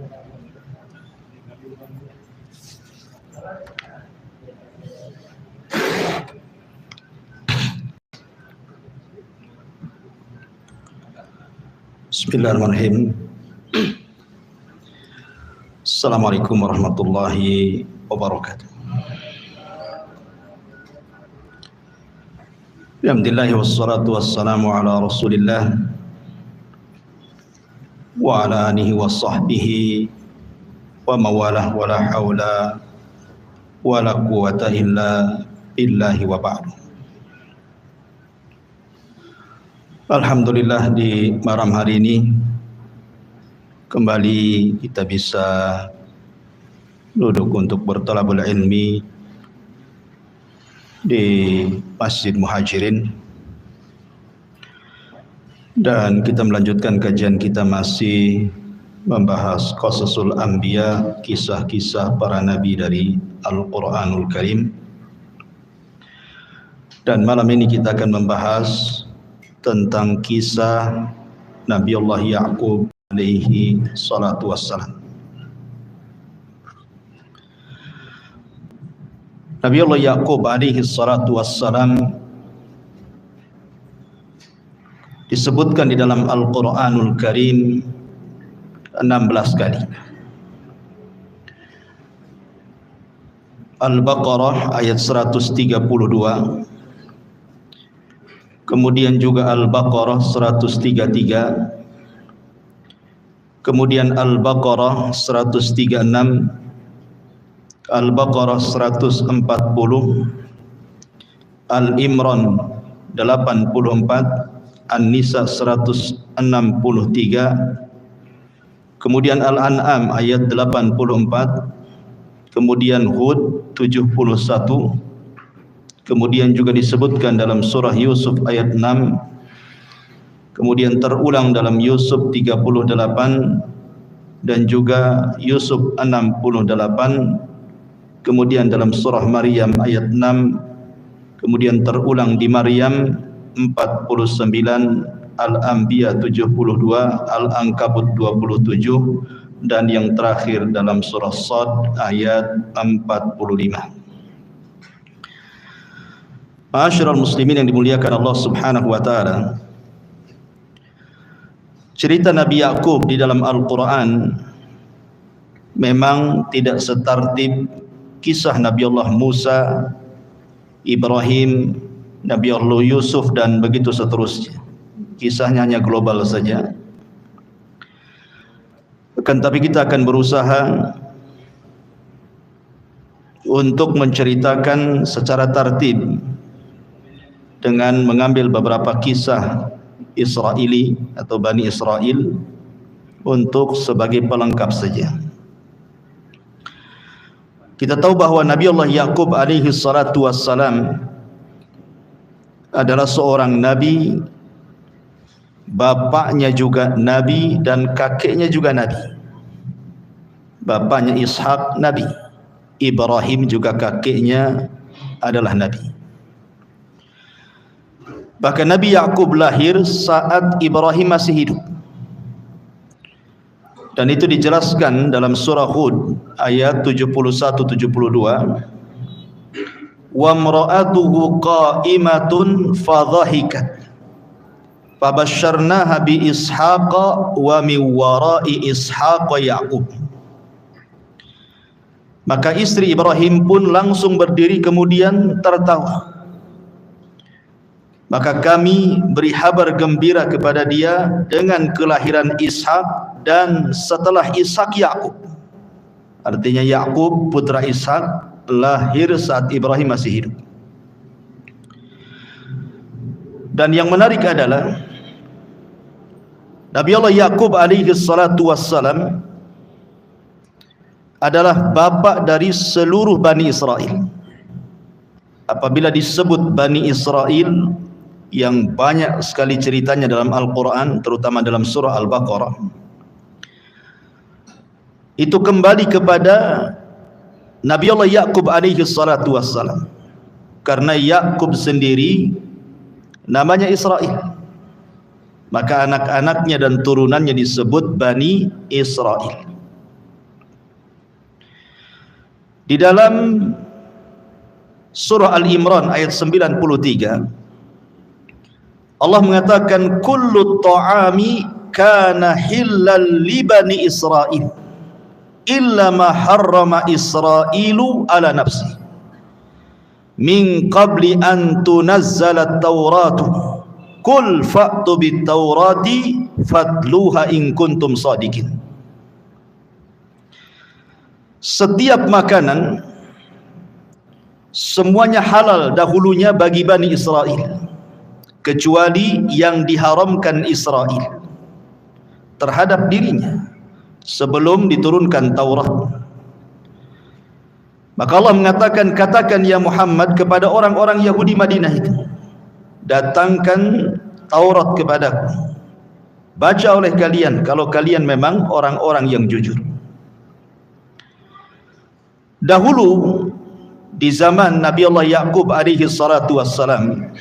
Bismillahirrahmanirrahim. Assalamualaikum warahmatullahi wabarakatuh. Alhamdulillah wassalatu wassalamu ala Rasulillah wa ala alihi wa sahbihi wa mawalah wa la hawla wa la quwwata illa billahi wa ba'du. Alhamdulillah di malam hari ini kembali kita bisa duduk untuk berthalabul ilmi di Masjid Muhajirin, dan kita melanjutkan kajian kita masih membahas qasasul anbiya, kisah-kisah para nabi dari Al-Quranul Karim. Dan malam ini kita akan membahas tentang kisah Nabi Allah Ya'qub alaihi salatu wassalam. Nabi Allah Ya'qub alaihi salatu wassalam disebutkan di dalam Al-Quranul Karim 16 kali. Al-Baqarah ayat 132, kemudian juga Al-Baqarah 133, kemudian Al-Baqarah 136, Al-Baqarah 140, Al-Imran 84, An-Nisa 163, kemudian Al-An'am ayat 84, kemudian Hud 71, kemudian juga disebutkan dalam surah Yusuf ayat 6, kemudian terulang dalam Yusuf 38 dan juga Yusuf 68, kemudian dalam surah Maryam ayat 6, kemudian terulang di Maryam 49, Al-Anbiya 72, Al-Ankabut 27, dan yang terakhir dalam surah Shad ayat 45. Ma'asyiral muslimin yang dimuliakan Allah Subhanahu wa taala, cerita Nabi Ya'qub di dalam Al-Quran memang tidak setertib kisah Nabi Allah Musa, Ibrahim, Nabi Allah Yusuf, dan begitu seterusnya. Kisahnya hanya global saja. Akan tapi kita akan berusaha untuk menceritakan secara tertib dengan mengambil beberapa kisah Israeli atau Bani Israel untuk sebagai pelengkap saja. Kita tahu bahwa Nabi Allah Ya'qub alaihi salatu wassalam adalah seorang nabi, bapaknya juga nabi dan kakeknya juga nabi. Bapaknya Ishak nabi, Ibrahim juga kakeknya adalah nabi. Bahkan Nabi Ya'qub lahir saat Ibrahim masih hidup. Dan itu dijelaskan dalam surah Hud ayat 71-72. Wa imra'atuhu qa'imatun fadhahikat fabasyarnaha bi Ishaqa wa min wara'i Ishaqa Ya'qub. Maka istri Ibrahim pun langsung berdiri kemudian tertawa. Maka kami beri kabar gembira kepada dia dengan kelahiran Ishak, dan setelah Ishak Ya'qub. Artinya Ya'qub putra Ishak lahir saat Ibrahim masih hidup. Dan yang menarik adalah Nabi Allah Ya'qub alaihi salatu wassalam adalah bapa dari seluruh Bani Israel. Apabila disebut Bani Israel, yang banyak sekali ceritanya dalam Al-Quran, terutama dalam surah Al-Baqarah, itu kembali kepada Nabi Allah Ya'qub alaihi salatu wassalam. Karena Ya'qub sendiri namanya Israel, maka anak-anaknya dan turunannya disebut Bani Israel. Di dalam surah Al-Imran ayat 93, Allah mengatakan kullu ta'ami kana hillal li bani Israil illa ma harrama Israilu ala nafsi min qabli an tunazzala at-tauratu qul fa'tu bit-taurati fatluha in kuntum shadiqin. Setiap makanan semuanya halal dahulunya bagi Bani Israel, kecuali yang diharamkan Israel terhadap dirinya sebelum diturunkan Taurat. Maka Allah mengatakan, katakan ya Muhammad kepada orang-orang Yahudi Madinah itu, datangkan Taurat kepadaku, baca oleh kalian kalau kalian memang orang-orang yang jujur. Dahulu di zaman Nabi Allah Yaqub alaihi salatu wassalam,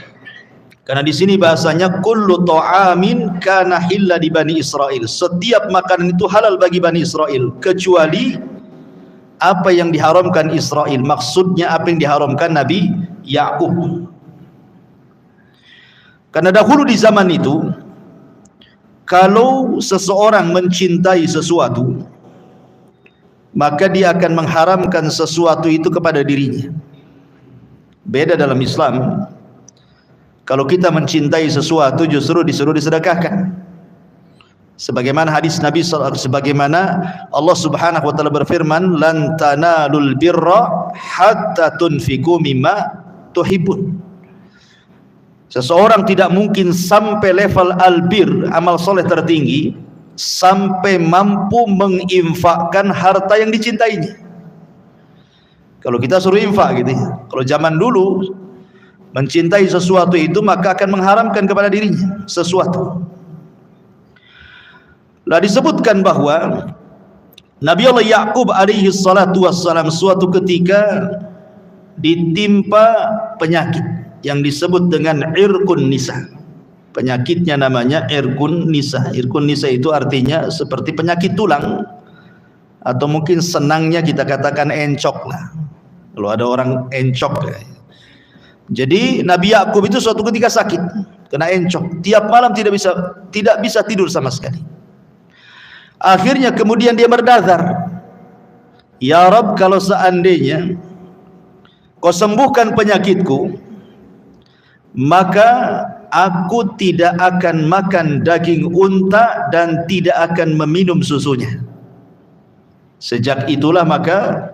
karena di sini bahasanya kullu ta'amin kana hilla di Bani Israel, setiap makanan itu halal bagi Bani Israel kecuali apa yang diharamkan Israel. Maksudnya apa yang diharamkan Nabi Yaqub. Karena dahulu di zaman itu, kalau seseorang mencintai sesuatu, maka dia akan mengharamkan sesuatu itu kepada dirinya. Beda dalam Islam. Kalau kita mencintai sesuatu justru disuruh disedekahkan. Sebagaimana hadis Nabi sebagaimana Allah Subhanahu wa taala berfirman, "Lan tanalul birra hatta tunfiqu mimma tuhibbun." Seseorang tidak mungkin sampai level albir, amal soleh tertinggi, sampai mampu menginfakkan harta yang dicintainya. Kalau kita suruh infak gitu ya. Kalau zaman dulu mencintai sesuatu itu maka akan mengharamkan kepada dirinya sesuatu. Lah disebutkan bahwa Nabi Allah Yaqub alaihi salatu wassalam suatu ketika ditimpa penyakit yang disebut dengan irqun nisa. Penyakitnya namanya irqun nisa. Irqun nisa itu artinya seperti penyakit tulang, atau mungkin senangnya kita katakan encok lah. Kalau ada orang encok ya. Jadi Nabi Yaqub itu suatu ketika sakit, kena encok. Tiap malam tidak bisa tidur sama sekali. Akhirnya kemudian dia berdazar, "Ya Rabb, kalau seandainya kau sembuhkan penyakitku, maka aku tidak akan makan daging unta dan tidak akan meminum susunya." Sejak itulah maka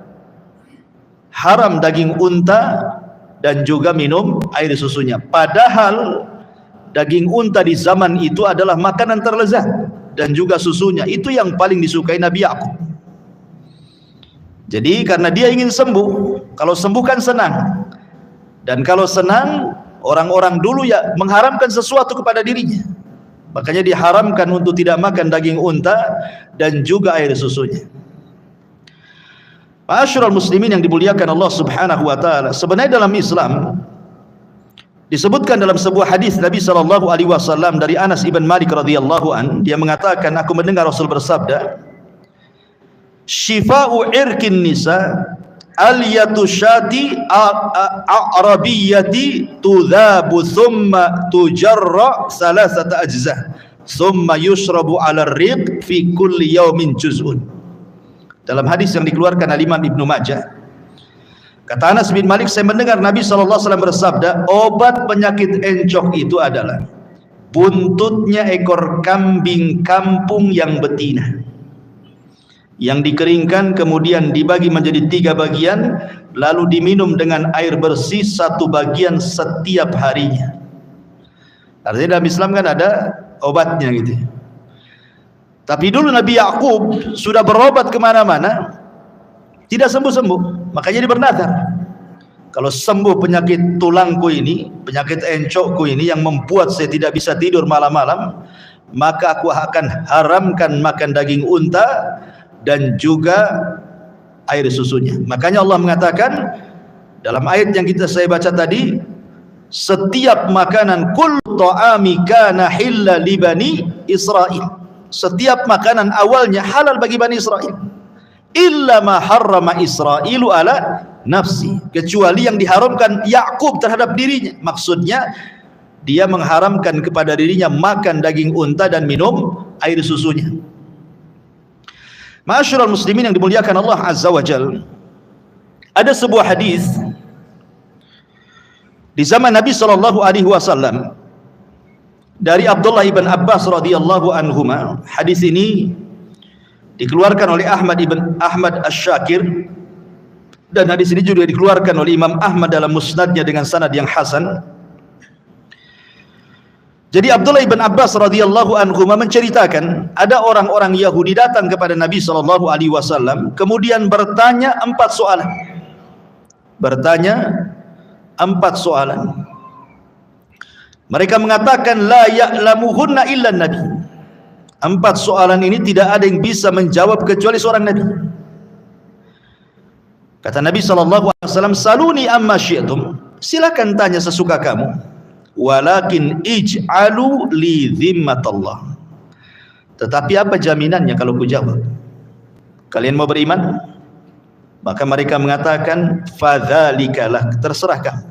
haram daging unta dan juga minum air susunya. Padahal daging unta di zaman itu adalah makanan terlezat, dan juga susunya itu yang paling disukai Nabi Yaqub. Jadi karena dia ingin sembuh, kalau sembuh kan senang, dan kalau senang orang-orang dulu ya mengharamkan sesuatu kepada dirinya, makanya diharamkan untuk tidak makan daging unta dan juga air susunya. Ma'asyiral muslimin yang dimuliakan Allah Subhanahu wa taala, sebenarnya dalam Islam disebutkan dalam sebuah hadis Nabi sallallahu alaihi wasallam dari Anas ibn Malik radhiyallahu an, dia mengatakan, aku mendengar Rasul bersabda, "Shifa'u irqin nisa al-yatu syati a'rabiyyati tudhabu thumma tujarra salasata ajza thumma yushrabu 'ala ar-riq fi kulli yawmin juz'un." Dalam hadis yang dikeluarkan oleh Imam Ibnu Majah, kata Anas bin Malik, saya mendengar Nabi SAW bersabda, obat penyakit encok itu adalah buntutnya ekor kambing kampung yang betina, yang dikeringkan kemudian dibagi menjadi 3 bagian, lalu diminum dengan air bersih 1 bagian setiap harinya. Artinya dalam Islam kan ada obatnya gitu. Tapi dulu Nabi Yaqub sudah berobat kemana-mana, tidak sembuh-sembuh, makanya dia bernazar, kalau sembuh penyakit tulangku ini, penyakit encokku ini yang membuat saya tidak bisa tidur malam-malam, maka aku akan haramkan makan daging unta dan juga air susunya. Makanya Allah mengatakan dalam ayat yang saya baca tadi, setiap makanan kul ta'ami kana hilla li bani Israil, setiap makanan awalnya halal bagi Bani Israel illa ma harrama Israilu ala nafsi, kecuali yang diharamkan Yakub terhadap dirinya. Maksudnya dia mengharamkan kepada dirinya makan daging unta dan minum air susunya. Ma'asyiral muslimin yang dimuliakan Allah Azza wa Jalla, ada sebuah hadis di zaman Nabi sallallahu alaihi wasallam dari Abdullah ibn Abbas radhiyallahu anhuma. Hadis ini dikeluarkan oleh Ahmad Asy-Syakir, dan hadis ini juga dikeluarkan oleh Imam Ahmad dalam musnadnya dengan sanad yang hasan. Jadi Abdullah ibn Abbas radhiyallahu anhuma menceritakan, ada orang-orang Yahudi datang kepada Nabi sallallahu alaihi wasallam, kemudian bertanya 4 soalan. Mereka mengatakan la ya'lamuhunna illa nabi. 4 soalan ini tidak ada yang bisa menjawab kecuali seorang nabi. Kata Nabi sallallahu alaihi wasallam, saluni amma syi'tum, silakan tanya sesuka kamu, walakin ij'alu li dhimmatallah, tetapi apa jaminannya kalau ku jawab? Kalian mau beriman? Maka mereka mengatakan fadzalikalah, terserah kamu.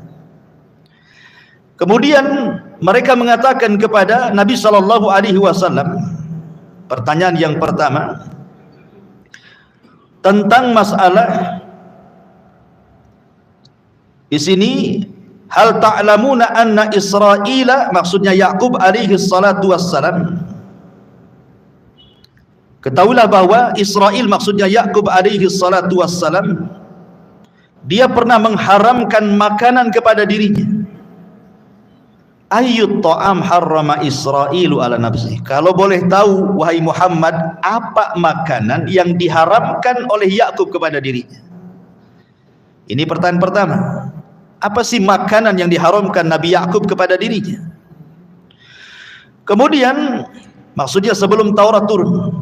Kemudian mereka mengatakan kepada Nabi sallallahu alaihi wasallam, pertanyaan yang pertama tentang masalah di sini, hal ta'lamuna anna Israila, maksudnya Yakub alaihi salatu wassalam, ketahuilah bahwa Israil maksudnya Yakub alaihi salatu wassalam, dia pernah mengharamkan makanan kepada dirinya. Ayyut ta'am harrama Israilu ala nafsi, kalau boleh tahu wahai Muhammad, apa makanan yang diharamkan oleh Yakub kepada dirinya? Ini pertanyaan pertama. Apa sih makanan yang diharamkan Nabi Yakub kepada dirinya? Kemudian maksudnya sebelum Taurat turun.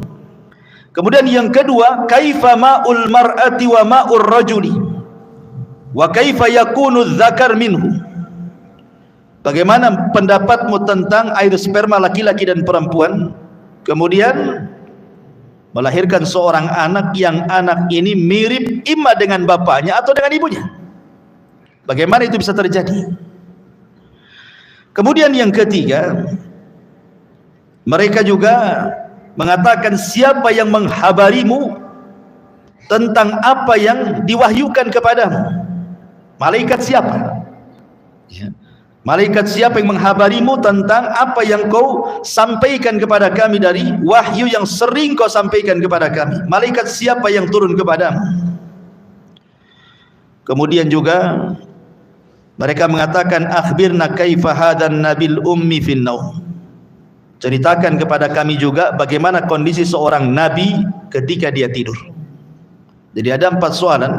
Kemudian yang kedua, kaifa ma'ul mar'ati wa ma'ur rajuli wa kaifa yakunu dzakar minhu, bagaimana pendapatmu tentang air sperma laki-laki dan perempuan, kemudian melahirkan seorang anak yang anak ini mirip imma dengan bapaknya atau dengan ibunya? Bagaimana itu bisa terjadi? Kemudian yang ketiga, mereka juga mengatakan, siapa yang menghabarimu tentang apa yang diwahyukan kepadamu? Malaikat siapa? Malaikat siapa yang menghabarimu tentang apa yang kau sampaikan kepada kami dari wahyu yang sering kau sampaikan kepada kami? Malaikat siapa yang turun kepadamu? Kemudian juga mereka mengatakan, akhbirna kaifa hadan nabil ummi fin naum, ceritakan kepada kami juga bagaimana kondisi seorang nabi ketika dia tidur. Jadi ada 4 soalan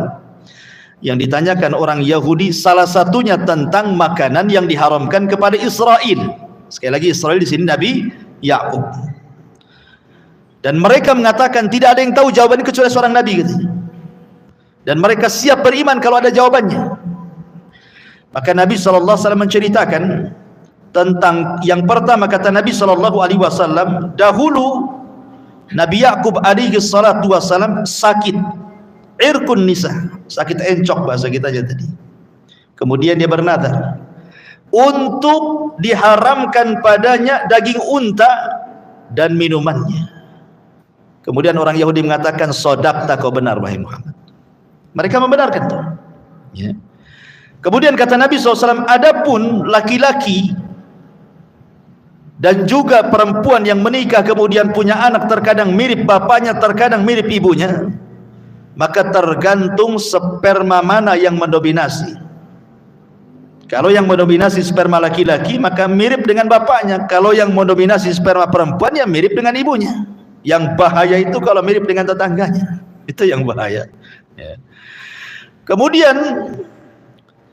yang ditanyakan orang Yahudi, salah satunya tentang makanan yang diharamkan kepada Israil. Sekali lagi, Israil di sini Nabi Yakub. Dan mereka mengatakan tidak ada yang tahu jawabannya kecuali seorang nabi gitu. Dan mereka siap beriman kalau ada jawabannya. Maka Nabi sallallahu alaihi wasallam menceritakan tentang yang pertama. Kata Nabi sallallahu alaihi wasallam, dahulu Nabi Yakub alaihi salatu wasallam sakit irkun nisa, sakit encok bahasa kita aja tadi. Kemudian dia bernadar untuk diharamkan padanya daging unta dan minumannya. Kemudian orang Yahudi mengatakan, sodaqta, kau benar wahai Muhammad. Mereka membenarkan itu. Ya. Kemudian kata Nabi SAW, adapun laki-laki dan juga perempuan yang menikah kemudian punya anak, terkadang mirip bapaknya, terkadang mirip ibunya, maka tergantung sperma mana yang mendominasi. Kalau yang mendominasi sperma laki-laki, maka mirip dengan bapaknya. Kalau yang mendominasi sperma perempuan, ya mirip dengan ibunya. Yang bahaya itu kalau mirip dengan tetangganya, itu yang bahaya. Ya. Kemudian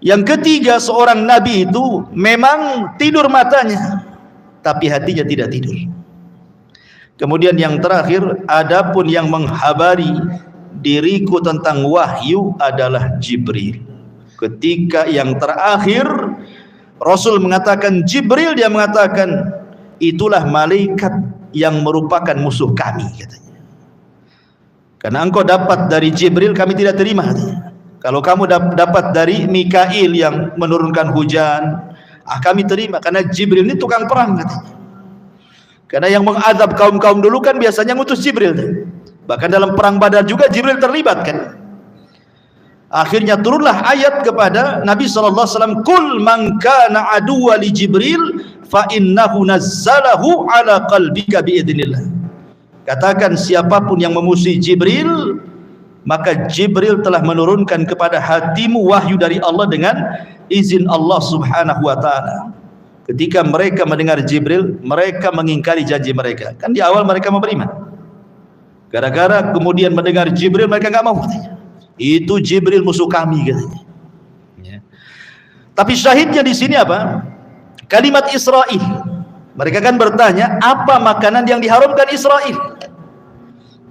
yang ketiga, seorang nabi itu memang tidur matanya, tapi hatinya tidak tidur. Kemudian yang terakhir, adapun yang menghabari diriku tentang wahyu adalah Jibril. Ketika yang terakhir Rasul mengatakan Jibril, dia mengatakan itulah malaikat yang merupakan musuh kami, katanya. Karena engkau dapat dari Jibril, kami tidak terima. Kalau kamu dapat dari Mikail yang menurunkan hujan, kami terima. Karena Jibril ini tukang perang katanya. Karena yang mengadab kaum-kaum dulu kan biasanya ngutus Jibril. Bahkan dalam perang Badar juga Jibril terlibat kan. Akhirnya turunlah ayat kepada Nabi SAW, Kul man kana aduwa li Jibril fa innahu nazzalahu ala qalbika biidznillah. Katakan siapapun yang memusuhi Jibril, maka Jibril telah menurunkan kepada hatimu wahyu dari Allah dengan izin Allah Subhanahu wa ta'ala. Ketika mereka mendengar Jibril, mereka mengingkari janji mereka. Kan di awal mereka mau beriman. Gara-gara kemudian mendengar Jibril, mereka enggak mau. Itu Jibril musuh kami katanya. Ya. Tapi syahidnya di sini apa? Kalimat Israel. Mereka kan bertanya, apa makanan yang diharamkan Israel?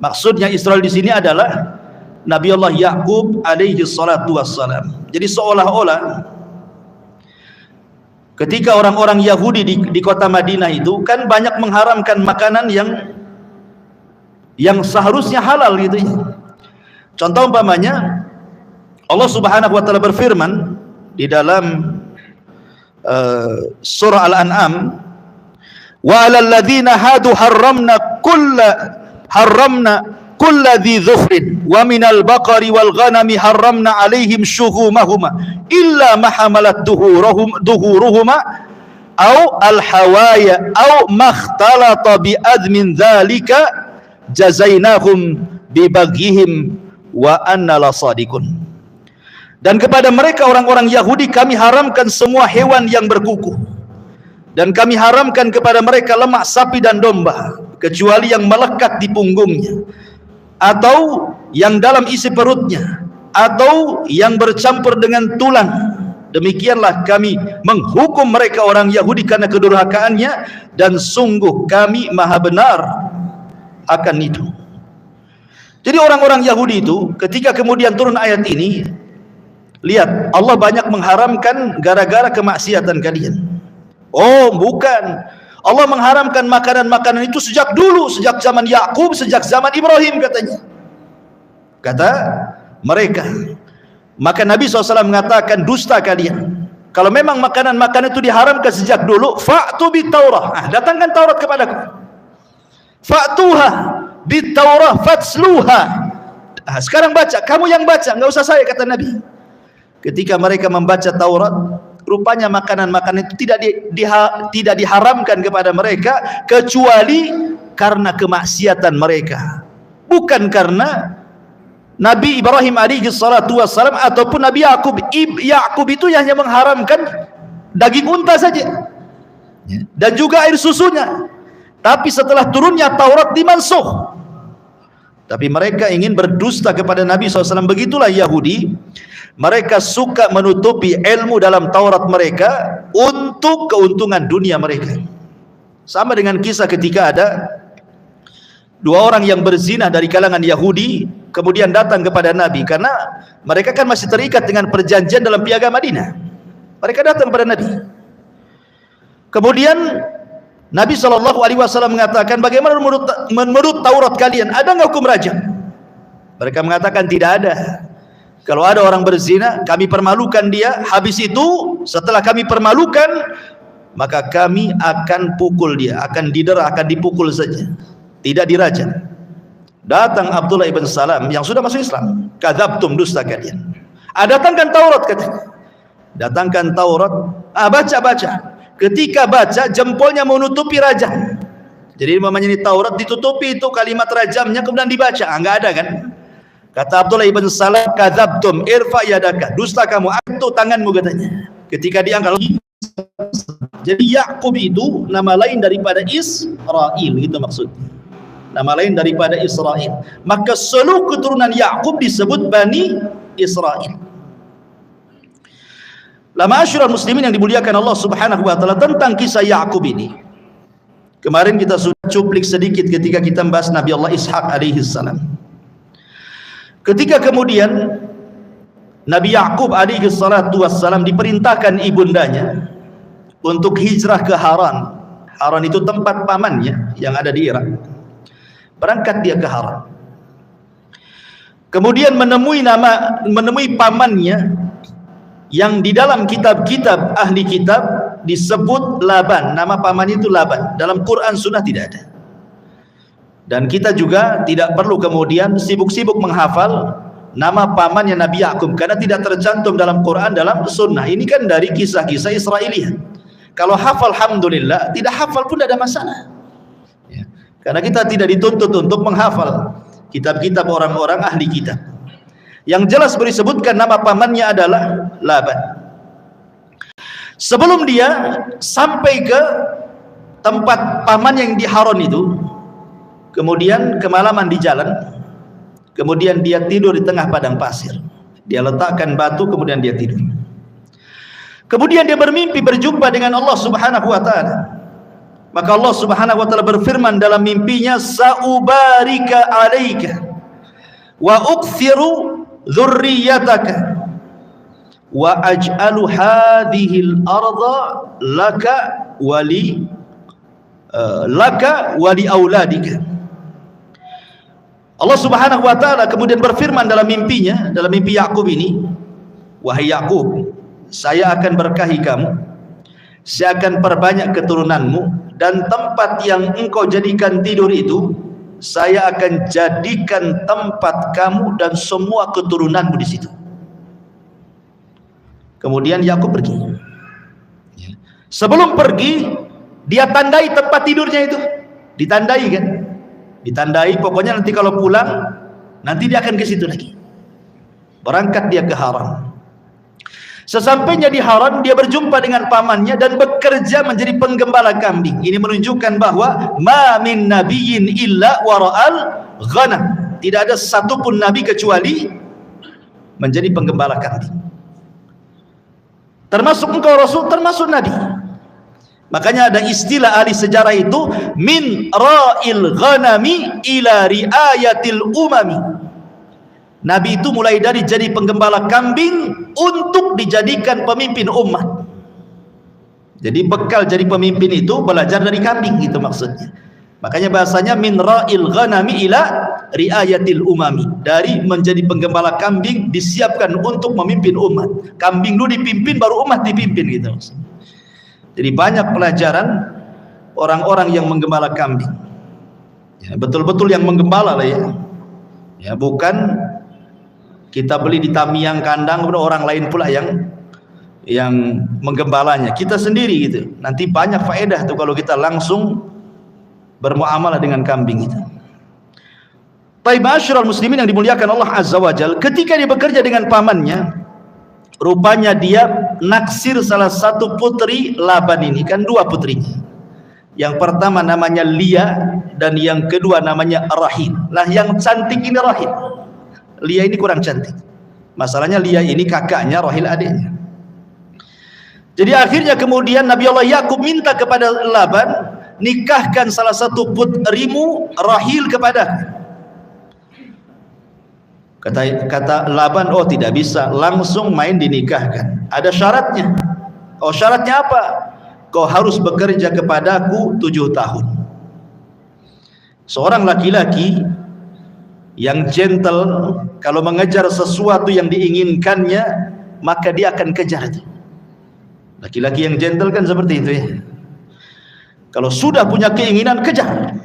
Maksudnya Israel di sini adalah Nabi Allah Yaqub alaihi salatu wassalam. Jadi seolah-olah ketika orang-orang Yahudi di kota Madinah itu kan banyak mengharamkan makanan yang seharusnya halal gitu ya. Contoh umpamanya Allah Subhanahu wa taala berfirman di dalam surah Al-An'am, wa 'alal ladzina hadu harramna kulla dhi dhufrin wa minal baqari wal ghanami harramna 'alaihim shuhumahuma illa ma hamalat duhuruhuma aw al hawaya aw makhtalata bi admin dzalika jazainahum bi baghihim wa anna lasadikun. Dan kepada mereka orang-orang Yahudi kami haramkan semua hewan yang berkuku, dan kami haramkan kepada mereka lemak sapi dan domba kecuali yang melekat di punggungnya atau yang dalam isi perutnya atau yang bercampur dengan tulang. Demikianlah kami menghukum mereka orang Yahudi karena kedurhakaannya, dan sungguh kami maha benar akan itu. Jadi orang-orang Yahudi itu ketika kemudian turun ayat ini, lihat Allah banyak mengharamkan gara-gara kemaksiatan kalian. Oh bukan, Allah mengharamkan makanan-makanan itu sejak dulu, sejak zaman Yakub, sejak zaman Ibrahim katanya. Kata mereka. Maka Nabi SAW mengatakan, dusta kalian. Kalau memang makanan-makanan itu diharamkan sejak dulu, fa'tu bit Taurah, datangkan Taurat kepadaku. Fa'tuha bit Taurah fatsluha. Sekarang baca, kamu yang baca, enggak usah saya, kata Nabi. Ketika mereka membaca Taurat, rupanya makanan-makanan itu tidak diharamkan kepada mereka kecuali karena kemaksiatan mereka, bukan karena Nabi Ibrahim alaihi salatu wassalam ataupun Nabi Yakub. Yakub itu hanya mengharamkan daging unta saja dan juga air susunya. Tapi setelah turunnya Taurat dimansuh. Tapi mereka ingin berdusta kepada Nabi SAW. Begitulah Yahudi. Mereka suka menutupi ilmu dalam Taurat mereka untuk keuntungan dunia mereka. Sama dengan kisah ketika ada dua orang yang berzina dari kalangan Yahudi, kemudian datang kepada Nabi, karena mereka kan masih terikat dengan perjanjian dalam piagam Madinah. Mereka datang kepada Nabi. Kemudian Nabi SAW mengatakan, bagaimana menurut Taurat kalian, ada nggak hukum rajam? Mereka mengatakan tidak ada. Kalau ada orang berzina, kami permalukan dia. Habis itu, setelah kami permalukan, maka kami akan pukul dia, akan didera, akan dipukul saja, tidak dirajam. Datang Abdullah ibn Salam yang sudah masuk Islam. Kadzabtum, dusta kalian. Datangkan Taurat katanya. Datangkan Taurat. Baca. Ketika baca, jempolnya menutupi rajam. Jadi namanya ini Taurat ditutupi itu kalimat rajamnya, kemudian dibaca. Enggak ada kan? Kata Abdullah ibn Salam, kadzabtum, irfa yadaka, dusta kamu, angkat tanganmu katanya. Ketika diangkat, jadi Yakub itu nama lain daripada Israel, itu maksudnya. Nama lain daripada Israel. Maka seluruh keturunan Yakub disebut Bani Israel. Ma'asyiral muslimin yang dimuliakan Allah Subhanahu wa taala, tentang kisah Yakub ini. Kemarin kita sudah cuplik sedikit ketika kita membahas Nabi Allah Ishak alaihi salam. Ketika kemudian Nabi Yakub alaihi salatu wassalam diperintahkan ibundanya untuk hijrah ke Haran. Haran itu tempat pamannya yang ada di Irak. Berangkat dia ke Haran. Kemudian menemui pamannya yang di dalam kitab-kitab ahli kitab disebut Laban. Nama pamannya itu Laban. Dalam Quran Sunnah tidak ada. Dan kita juga tidak perlu kemudian sibuk-sibuk menghafal nama pamannya Nabi Yakub, karena tidak tercantum dalam Quran, dalam Sunnah. Ini kan dari kisah-kisah Israiliyat. Kalau hafal, alhamdulillah. Tidak hafal pun tidak ada masalah ya. Karena kita tidak dituntut untuk menghafal kitab-kitab orang-orang ahli kitab. Yang jelas disebutkan nama pamannya adalah Laban. Sebelum dia sampai ke tempat paman yang di Haran itu, kemudian kemalaman di jalan, kemudian dia tidur di tengah padang pasir. Dia letakkan batu, kemudian dia tidur. Kemudian dia bermimpi berjumpa dengan Allah Subhanahu wa taala. Maka Allah Subhanahu wa taala berfirman dalam mimpinya, "Sa'ubarika 'alaika wa ukthiru dzurriyyataka wa aj'alu hadhil arda laka wa li auladika." Allah Subhanahu wa taala kemudian berfirman dalam mimpinya, dalam mimpi Yakub ini, "Wahai Yakub, saya akan berkahi kamu, saya akan perbanyak keturunanmu, dan tempat yang engkau jadikan tidur itu saya akan jadikan tempat kamu dan semua keturunanmu di situ." Kemudian Yakub pergi. Sebelum pergi, dia tandai tempat tidurnya itu. Ditandai kan? Ditandai, pokoknya nanti kalau pulang, nanti dia akan ke situ lagi. Berangkat dia ke Haran. Sesampainya di Haran, dia berjumpa dengan pamannya dan bekerja menjadi penggembala kambing. Ini menunjukkan bahwa ma min nabiyyin illa wara'al ghanam. Tidak ada satupun nabi kecuali menjadi penggembala kambing. Termasuk engkau Rasul, termasuk nabi. Makanya ada istilah ahli sejarah itu, min ra'il ghanami ila riayatil umami. Nabi itu mulai dari jadi penggembala kambing untuk dijadikan pemimpin umat. Jadi bekal jadi pemimpin itu belajar dari kambing, gitu maksudnya. Makanya bahasanya min ra'il ghanami ila riayatil umami. Dari menjadi penggembala kambing disiapkan untuk memimpin umat. Kambing dulu dipimpin, baru umat dipimpin, gitu maksudnya. Jadi banyak pelajaran orang-orang yang menggembala kambing. Ya, betul-betul yang menggembala lah ya. Ya, bukan kita beli di Tamiang kandang, orang lain pula yang menggembalanya. Kita sendiri gitu. Nanti banyak faedah tuh kalau kita langsung bermuamalah dengan kambing itu. Baik, ma'asyiral muslimin yang dimuliakan Allah Azza wa Jalla, ketika dia bekerja dengan pamannya, rupanya dia naksir salah satu putri Laban ini, kan dua putrinya. Yang pertama namanya Lia dan yang kedua namanya Rahil. Lah yang cantik ini Rahil. Lia ini kurang cantik. Masalahnya Lia ini kakaknya, Rahil adiknya. Jadi akhirnya kemudian Nabi Allah Yakub minta kepada Laban, nikahkan salah satu putrimu Rahil kepada. Kata Laban, oh tidak bisa, langsung main dinikahkan. Ada syaratnya. Oh, syaratnya apa? Kau harus bekerja kepadaku 7 tahun. Seorang laki-laki yang gentle, kalau mengejar sesuatu yang diinginkannya, maka dia akan kejar itu. Laki-laki yang gentle kan seperti itu ya. Kalau sudah punya keinginan, kejar.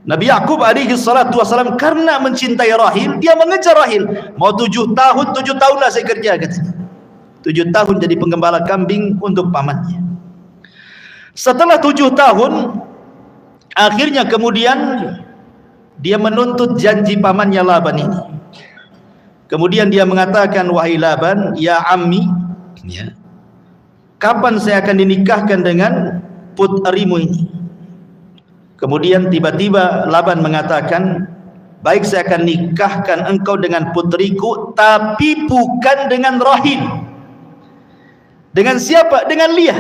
Nabi Yakub alaihi salatu wasalam karena mencintai Rahil, dia mengejar Rahil. Mau 7 tahun, 7 tahun lah saya kerja, katanya. 7 tahun jadi penggembala kambing untuk pamannya. Setelah 7 tahun, akhirnya kemudian dia menuntut janji pamannya Laban ini. Kemudian dia mengatakan, wahai Laban, ya ammi, ya, kapan saya akan dinikahkan dengan putrimu ini? Kemudian tiba-tiba Laban mengatakan, baik, saya akan nikahkan engkau dengan putriku, tapi bukan dengan Rahil. Dengan siapa? Dengan Lia.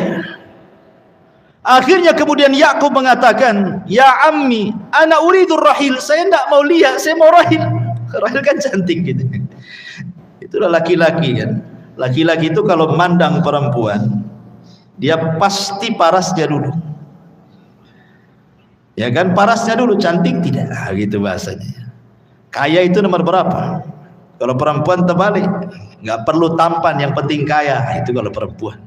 Akhirnya kemudian Yakub mengatakan, ya ammi, ana uridur Rahil, saya tidak mau Lia, saya mau Rahil. Rahil kan cantik gitu. Itulah laki-laki kan. Laki-laki itu kalau mandang perempuan, dia pasti parasnya dulu. Ya kan, parasnya dulu, cantik tidak, gitu bahasanya. Kaya itu nomor berapa? Kalau perempuan terbalik, nggak perlu tampan, yang penting kaya. Itu kalau perempuan.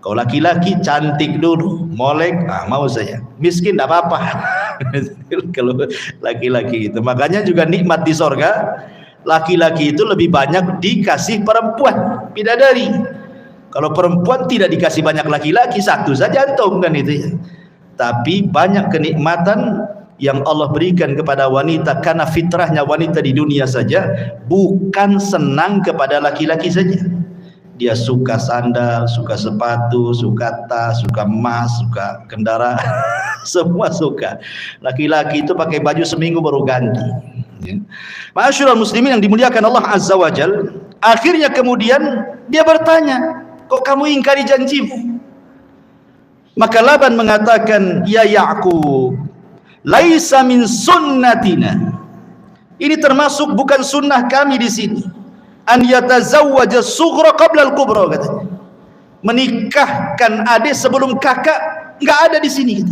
Kalau laki-laki cantik dulu, molek, mau saya. Miskin tidak apa-apa. Kalau laki-laki itu, makanya juga nikmat di sorga, laki-laki itu lebih banyak dikasih perempuan, bidadari. Kalau perempuan tidak dikasih banyak laki-laki, satu saja antum kan itu ya. Tapi banyak kenikmatan yang Allah berikan kepada wanita karena fitrahnya wanita di dunia saja bukan senang kepada laki-laki saja. Dia suka sandal, suka sepatu, suka tas, suka emas, suka kendaraan, semua suka. Laki-laki itu pakai baju seminggu baru ganti. Ma'asyiral muslimin yang dimuliakan Allah Azza wa Jal, akhirnya kemudian dia bertanya, kok kamu ingkari janjimu? Maka Laban mengatakan, ya Ya'qub, laisa min sunnatina. Ini termasuk bukan sunnah kami di sini. An yatazawwaja sughra qabla al-kubra, katanya. Menikahkan adik sebelum kakak enggak ada di sini.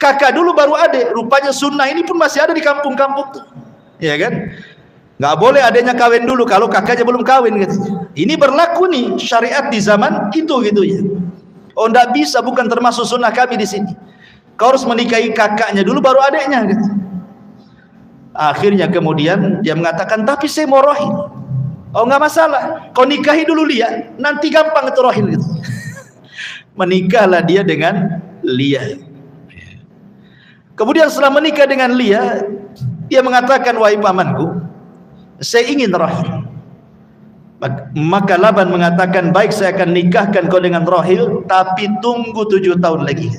Kakak dulu baru adik. Rupanya sunnah ini pun masih ada di kampung-kampung tuh. Ya kan? Enggak boleh adiknya kawin dulu kalau kakaknya belum kawin, katanya. Ini berlaku nih syariat di zaman itu gitu ya. Oh, enggak bisa, bukan termasuk sunnah kami di sini. Kau harus menikahi kakaknya dulu baru adiknya gitu. Akhirnya kemudian dia mengatakan, tapi saya mau rohil. Oh, enggak masalah, kau nikahi dulu Lia, nanti gampang itu rohil gitu. Menikahlah dia dengan Lia. Kemudian setelah menikah dengan Lia, dia mengatakan, wahai pamanku, saya ingin rohil. Maka Laban mengatakan, baik, saya akan nikahkan kau dengan rohil, tapi tunggu 7 tahun lagi.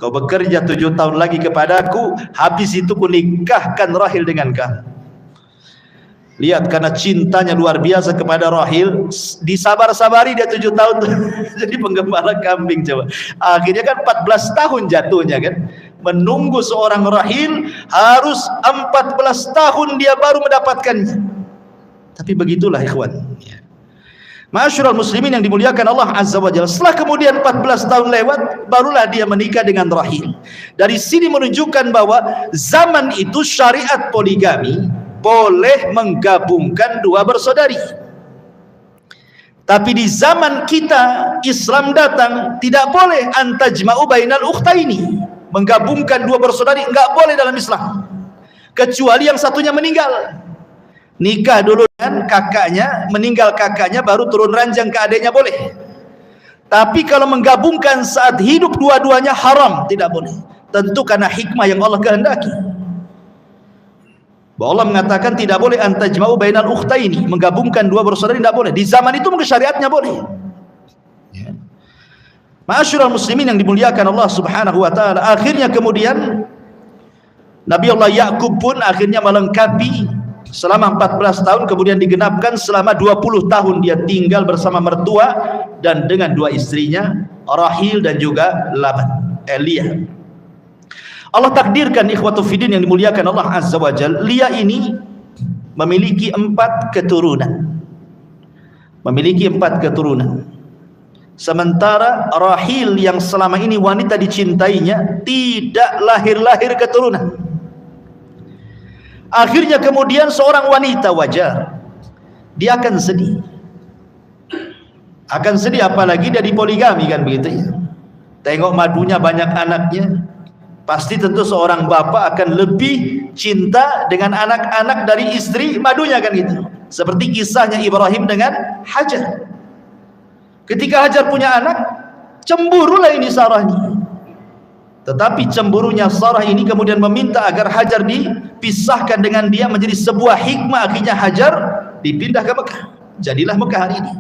Kau bekerja 7 tahun lagi kepadaku, habis itu ku nikahkan Rahil dengan kamu. Lihat, karena cintanya luar biasa kepada Rahil, disabar-sabari dia 7 tahun jadi penggembala kambing. Coba, akhirnya kan 14 tahun jatuhnya kan, menunggu seorang Rahil harus 14 tahun dia baru mendapatkannya. Tapi begitulah ikhwan. Ma'asyiral muslimin yang dimuliakan Allah Azza wa Jalla, setelah kemudian 14 tahun lewat, barulah dia menikah dengan Rahil. Dari sini menunjukkan bahwa zaman itu syariat poligami boleh menggabungkan 2 bersaudari. Tapi di zaman kita Islam datang, tidak boleh antajma'u bainal ukhtaini, menggabungkan 2 bersaudari, enggak boleh dalam Islam. Kecuali yang satunya meninggal. Nikah dulu dengan kakaknya, meninggal kakaknya, baru turun ranjang ke adiknya boleh. Tapi kalau menggabungkan saat hidup dua-duanya haram, tidak boleh. Tentu karena hikmah yang Allah kehendaki. Allah mengatakan tidak boleh antajma'u bainal ukhtaini, menggabungkan 2 bersaudari tidak boleh. Di zaman itu mungkin syariatnya boleh. Ya. Ma'asyiral muslimin yang dimuliakan Allah Subhanahu wa taala, akhirnya kemudian Nabi Allah Ya'qub pun akhirnya melengkapi selama 14 tahun, kemudian digenapkan selama 20 tahun dia tinggal bersama mertua dan dengan 2 istrinya, Rahil dan juga Laban, Lia. Allah takdirkan ikhwatu fiddin yang dimuliakan Allah Azza wa Jalla, Lia ini memiliki 4 keturunan. Memiliki 4 keturunan. Sementara Rahil yang selama ini wanita dicintainya tidak lahir-lahir keturunan. Akhirnya kemudian seorang wanita, wajar dia akan sedih. Akan sedih apalagi dia dipoligami kan begitu ya. Tengok madunya banyak anaknya, pasti tentu seorang bapak akan lebih cinta dengan anak-anak dari istri madunya kan gitu. Seperti kisahnya Ibrahim dengan Hajar. Ketika Hajar punya anak, cemburulah ini Sarah ini. Tetapi cemburunya Sarah ini kemudian meminta agar Hajar dipisahkan dengan dia, menjadi sebuah hikmah. Akhirnya Hajar dipindah ke Mekah. Jadilah Mekah hari ini.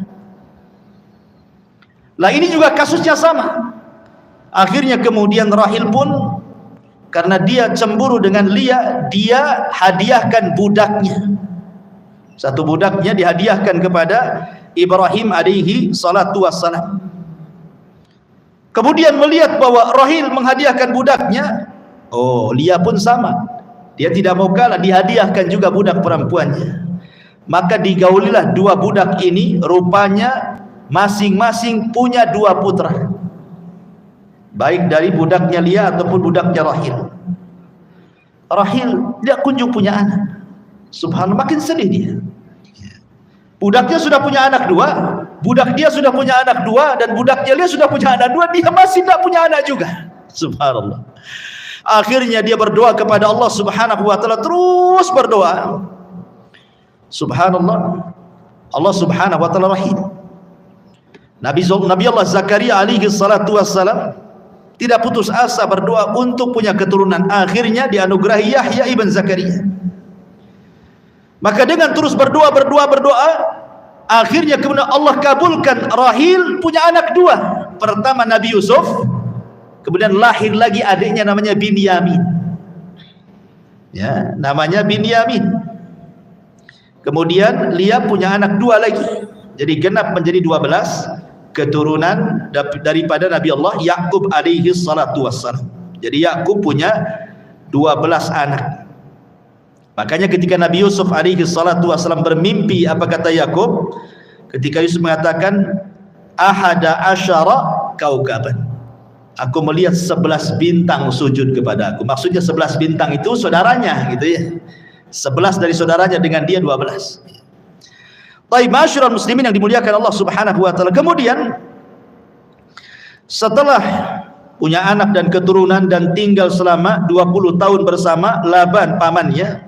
Lah ini juga kasusnya sama. Akhirnya kemudian Rahil pun karena dia cemburu dengan Lia, dia hadiahkan budaknya. Satu budaknya dihadiahkan kepada Ibrahim alaihi salatu wassalam. Kemudian melihat bahwa Rahil menghadiahkan budaknya, oh Lia pun sama, dia tidak mau kalah, dihadiahkan juga budak perempuannya. Maka digaulilah 2 budak ini, rupanya masing-masing punya 2 putra, baik dari budaknya Lia ataupun budaknya Rahil. Rahil tidak kunjung punya anak. Subhanallah, makin sedih dia. Budaknya sudah punya anak dua, budak dia sudah punya anak dua, dan budaknya dia sudah punya anak dua, dia masih tidak punya anak juga. Subhanallah. Akhirnya dia berdoa kepada Allah Subhanahu wa taala, terus berdoa. Subhanallah. Allah Subhanahu wa taala Rahim. Nabi Allah Zakaria alaihi salatu wassalam tidak putus asa berdoa untuk punya keturunan. Akhirnya dianugerahi Yahya ibn Zakaria. Maka dengan terus berdoa, akhirnya kemudian Allah kabulkan Rahil punya anak dua. Pertama Nabi Yusuf, kemudian lahir lagi adiknya namanya Binyamin. Ya, namanya Binyamin. Kemudian Lia punya anak dua lagi. Jadi genap menjadi 12 keturunan daripada Nabi Allah Yakub alaihi salatu wassalam. Jadi Yakub punya 12 anak. Makanya ketika Nabi Yusuf alaihi salatu wassalam bermimpi, apa kata Yakub? Ketika Yusuf mengatakan ahada asyara kaukaban, aku melihat 11 bintang sujud kepada aku. Maksudnya 11 bintang itu saudaranya gitu ya. 11 dari saudaranya, dengan dia 12. Baik, masyarakat muslimin yang dimuliakan Allah Subhanahu wa taala. Kemudian setelah punya anak dan keturunan dan tinggal selama 20 tahun bersama Laban pamannya,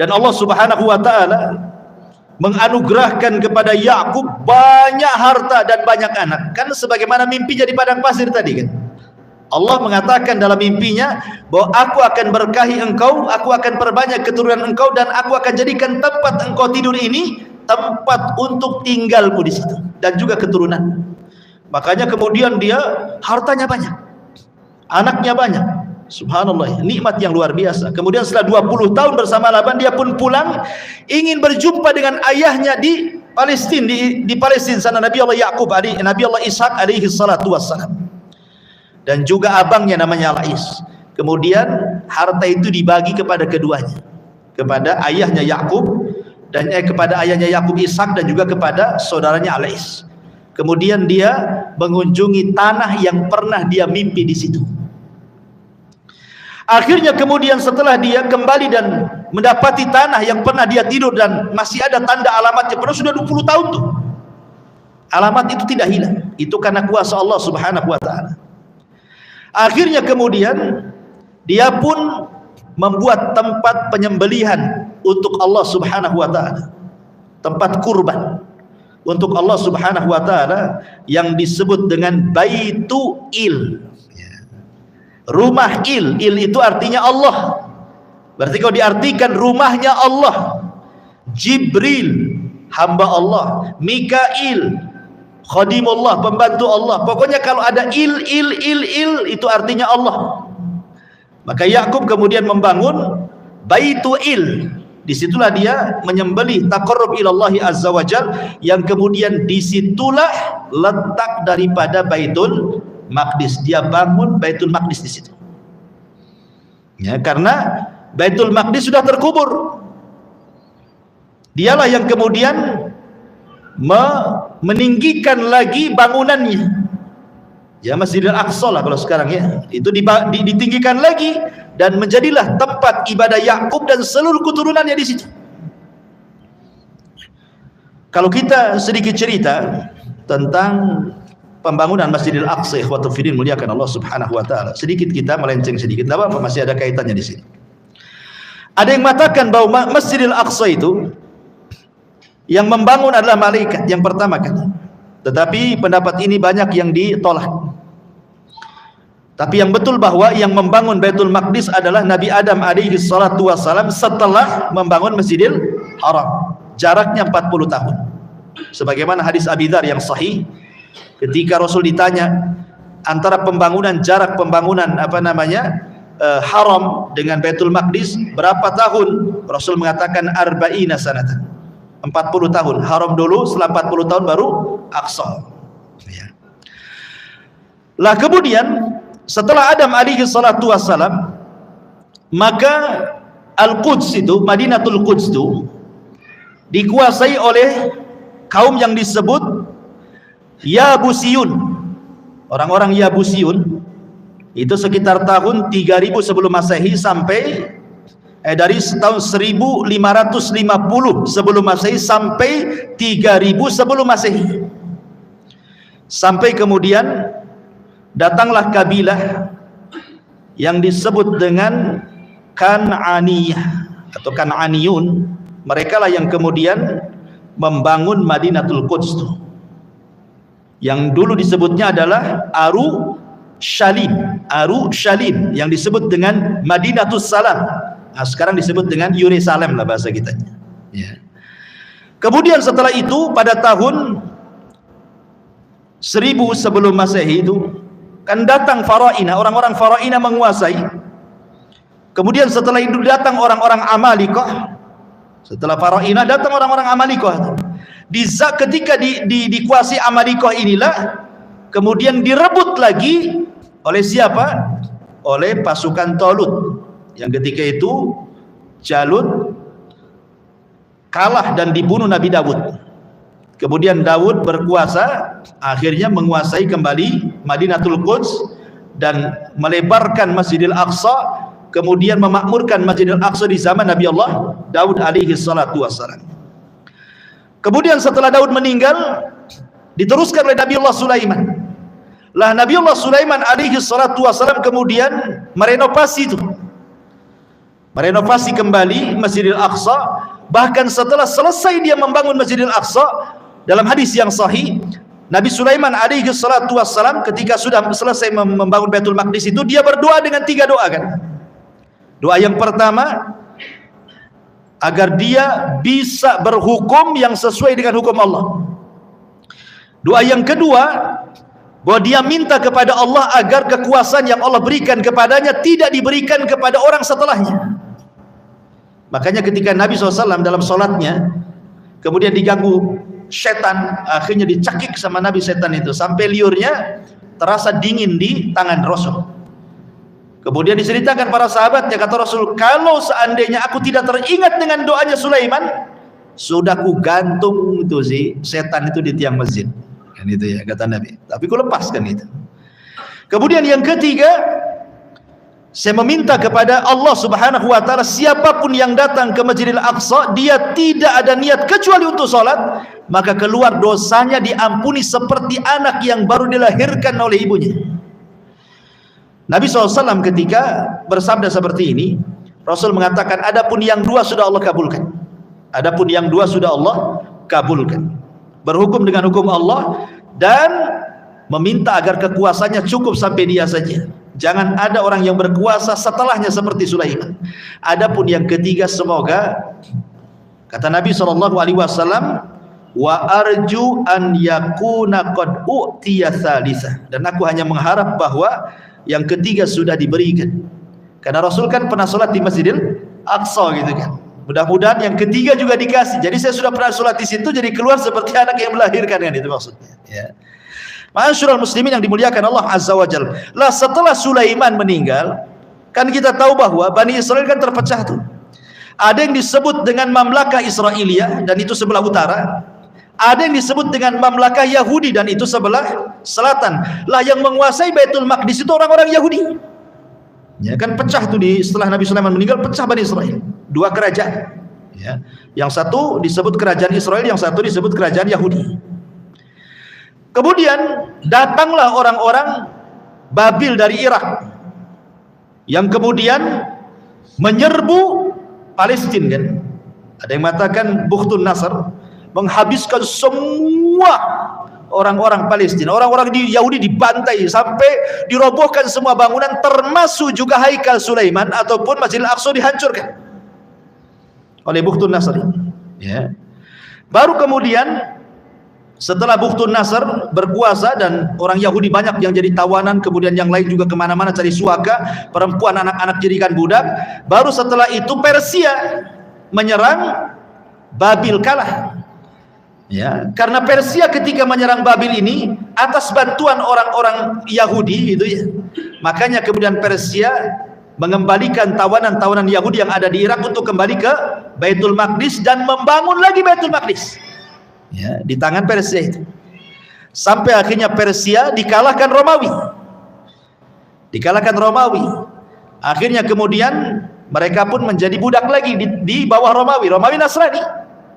dan Allah Subhanahu wa taala menganugerahkan kepada Yakub banyak harta dan banyak anak. Kan sebagaimana mimpi jadi padang pasir tadi kan. Allah mengatakan dalam mimpinya bahwa aku akan berkahi engkau, aku akan perbanyak keturunan engkau, dan aku akan jadikan tempat engkau tidur ini tempat untuk tinggalmu di situ dan juga keturunan. Makanya kemudian dia hartanya banyak, anaknya banyak. Subhanallah, nikmat yang luar biasa. Kemudian setelah 20 tahun bersama Laban, dia pun pulang ingin berjumpa dengan ayahnya di Palestina, di Palestina sana, Nabi Allah Yakub, Nabi Allah Ishak alaihi salatu wassalam, dan juga abangnya namanya Lais. Kemudian harta itu dibagi kepada keduanya, kepada ayahnya Yakub dan kepada ayahnya Yakub Ishak, dan juga kepada saudaranya Lais. Kemudian dia mengunjungi tanah yang pernah dia mimpi di situ. Akhirnya kemudian setelah dia kembali dan mendapati tanah yang pernah dia tidur dan masih ada tanda alamatnya, padahal sudah 20 tahun tuh, alamat itu tidak hilang. Itu karena kuasa Allah Subhanahu wa taala. Akhirnya kemudian dia pun membuat tempat penyembelihan untuk Allah Subhanahu wa taala, tempat kurban untuk Allah Subhanahu wa taala yang disebut dengan Baitu Il. Rumah Il itu artinya Allah. Berarti kalau diartikan rumahnya Allah, Jibril hamba Allah, Mikail khadimullah, pembantu Allah. Pokoknya kalau ada il itu artinya Allah. Maka Yakub kemudian membangun Baitu Il. Disitulah dia menyembelih taqarrub ilallahi azza wajal, yang kemudian disitulah letak daripada Baitul Maqdis. Dia bangun Baitul Maqdis di situ. Ya, karena Baitul Maqdis sudah terkubur. Dialah yang kemudian meninggikan lagi bangunannya. Ya, Masjidil Aqsa lah kalau sekarang ya. Itu ditinggikan lagi dan menjadilah tempat ibadah Yakub dan seluruh keturunannya di situ. Kalau kita sedikit cerita tentang pembangunan Masjidil Aqsa, ikhwatul fillah muliakan Allah Subhanahu wa taala. Sedikit kita melenceng sedikit, enggak apa-apa, masih ada kaitannya di sini. Ada yang mengatakan bahwa Masjidil Aqsa itu yang membangun adalah malaikat yang pertama kali. Tetapi pendapat ini banyak yang ditolak. Tapi yang betul bahwa yang membangun Baitul Maqdis adalah Nabi Adam alaihi salatu wassalam setelah membangun Masjidil Haram. Jaraknya 40 tahun. Sebagaimana hadis Abi Dzar yang sahih, ketika Rasul ditanya antara pembangunan, jarak pembangunan Haram dengan Baitul Maqdis berapa tahun? Rasul mengatakan arba'ina sanatan, 40 tahun. Haram dulu, setelah 40 tahun baru Aqsa. Ya. Lah kemudian setelah Adam alaihi salatu wassalam, maka Al-Quds itu, Madinatul Quds itu dikuasai oleh kaum yang disebut Yabusiyun. Orang-orang Yabusiyun itu sekitar tahun 3000 sebelum Masehi sampai dari tahun 1550 sebelum Masehi sampai 3000 sebelum Masehi. Sampai kemudian datanglah kabilah yang disebut dengan Kan'aniyah atau Kan'aniyun. Mereka lah yang kemudian membangun Madinatul Quds itu, yang dulu disebutnya adalah Aru Shalim, yang disebut dengan Madinatus Salam. Nah, sekarang disebut dengan Yerusalem lah bahasa kita. Ya. Kemudian setelah itu pada tahun 1000 sebelum Masehi itu kan datang Faraina, orang-orang Faraina menguasai. Kemudian setelah itu datang orang-orang Amalikah. Setelah Faraina datang orang-orang Amalikah. Ketika dikuasai Amalikah inilah kemudian direbut lagi oleh siapa? Oleh pasukan Talut. Yang ketika itu Jalut kalah dan dibunuh Nabi Daud. Kemudian Daud berkuasa, akhirnya menguasai kembali Madinatul Quds dan melebarkan Masjidil Aqsa, kemudian memakmurkan Masjidil Aqsa di zaman Nabi Allah Daud alaihi salatu wassalam. Kemudian setelah Daud meninggal, diteruskan oleh Nabi Allah Sulaiman. Lah Nabi Allah Sulaiman alaihi salatu wassalam kemudian merenovasi itu. Merenovasi kembali Masjidil Aqsa. Bahkan setelah selesai dia membangun Masjidil Aqsa, dalam hadis yang sahih, Nabi Sulaiman alaihi salatu wassalam ketika sudah selesai membangun Baitul Maqdis itu, dia berdoa dengan 3 doa kan. Doa yang pertama, agar dia bisa berhukum yang sesuai dengan hukum Allah. Doa yang kedua, bahwa dia minta kepada Allah agar kekuasaan yang Allah berikan kepadanya tidak diberikan kepada orang setelahnya. Makanya ketika Nabi SAW dalam sholatnya kemudian diganggu setan, akhirnya dicekik sama Nabi setan itu sampai liurnya terasa dingin di tangan Rasul. Kemudian diceritakan para sahabatnya, kata Rasul, kalau seandainya aku tidak teringat dengan doanya Sulaiman, sudah ku gantung itu si setan itu di tiang masjid. Kan itu ya kata Nabi. Tapi ku lepaskan itu. Kemudian yang ketiga, saya meminta kepada Allah Subhanahu wa taala, siapapun yang datang ke Masjidil Aqsa, dia tidak ada niat kecuali untuk sholat, maka keluar dosanya diampuni seperti anak yang baru dilahirkan oleh ibunya. Nabi SAW ketika bersabda seperti ini, Rasul mengatakan, adapun yang 2 sudah Allah kabulkan. Adapun yang 2 sudah Allah kabulkan. Berhukum dengan hukum Allah dan meminta agar kekuasaannya cukup sampai dia saja. Jangan ada orang yang berkuasa setelahnya seperti Sulaiman. Adapun yang ketiga, semoga, kata Nabi SAW, wa arju an yakuna qad u'tiya tsalitsah, dan aku hanya mengharap bahwa yang ketiga sudah diberikan. Karena Rasul kan pernah sholat di Masjidil Aqsa gitu kan. Mudah-mudahan yang ketiga juga dikasih. Jadi saya sudah pernah sholat di situ, jadi keluar seperti anak yang melahirkan kan, itu maksudnya. Ya. Ma'asyiral muslimin yang dimuliakan Allah Azza wa Jalla. Lah setelah Sulaiman meninggal, kan kita tahu bahwa Bani Israel kan terpecah tuh. Ada yang disebut dengan Mamlakah Israiliyah dan itu sebelah utara. Ada yang disebut dengan Mamlakah Yahudi dan itu sebelah selatan. Lah yang menguasai Baitul Maqdis itu orang-orang Yahudi. Ya kan pecah tuh setelah Nabi Sulaiman meninggal, pecah Bani Israel. 2 kerajaan. Ya. Yang satu disebut kerajaan Israel, yang satu disebut kerajaan Yahudi. Kemudian datanglah orang-orang Babil dari Irak yang kemudian menyerbu Palestina kan. Ada yang mengatakan Bukhtun Nasr, menghabiskan semua orang-orang Palestina. Orang-orang di Yahudi dibantai sampai dirobohkan semua bangunan, termasuk juga Haikal Sulaiman ataupun Masjidil Aqsa dihancurkan oleh Bukhtun Nasr. Ya. Baru kemudian setelah Bukhtun Nasr berkuasa dan orang Yahudi banyak yang jadi tawanan, kemudian yang lain juga kemana-mana cari suaka, perempuan anak-anak jadikan budak. Baru setelah itu Persia menyerang, Babil kalah. Ya, karena Persia ketika menyerang Babil ini atas bantuan orang-orang Yahudi gitu ya. Makanya kemudian Persia mengembalikan tawanan-tawanan Yahudi yang ada di Irak untuk kembali ke Baitul Maqdis dan membangun lagi Baitul Maqdis. Ya, di tangan Persia itu. Sampai akhirnya Persia dikalahkan Romawi. Dikalahkan Romawi. Akhirnya kemudian mereka pun menjadi budak lagi di bawah Romawi Nasrani.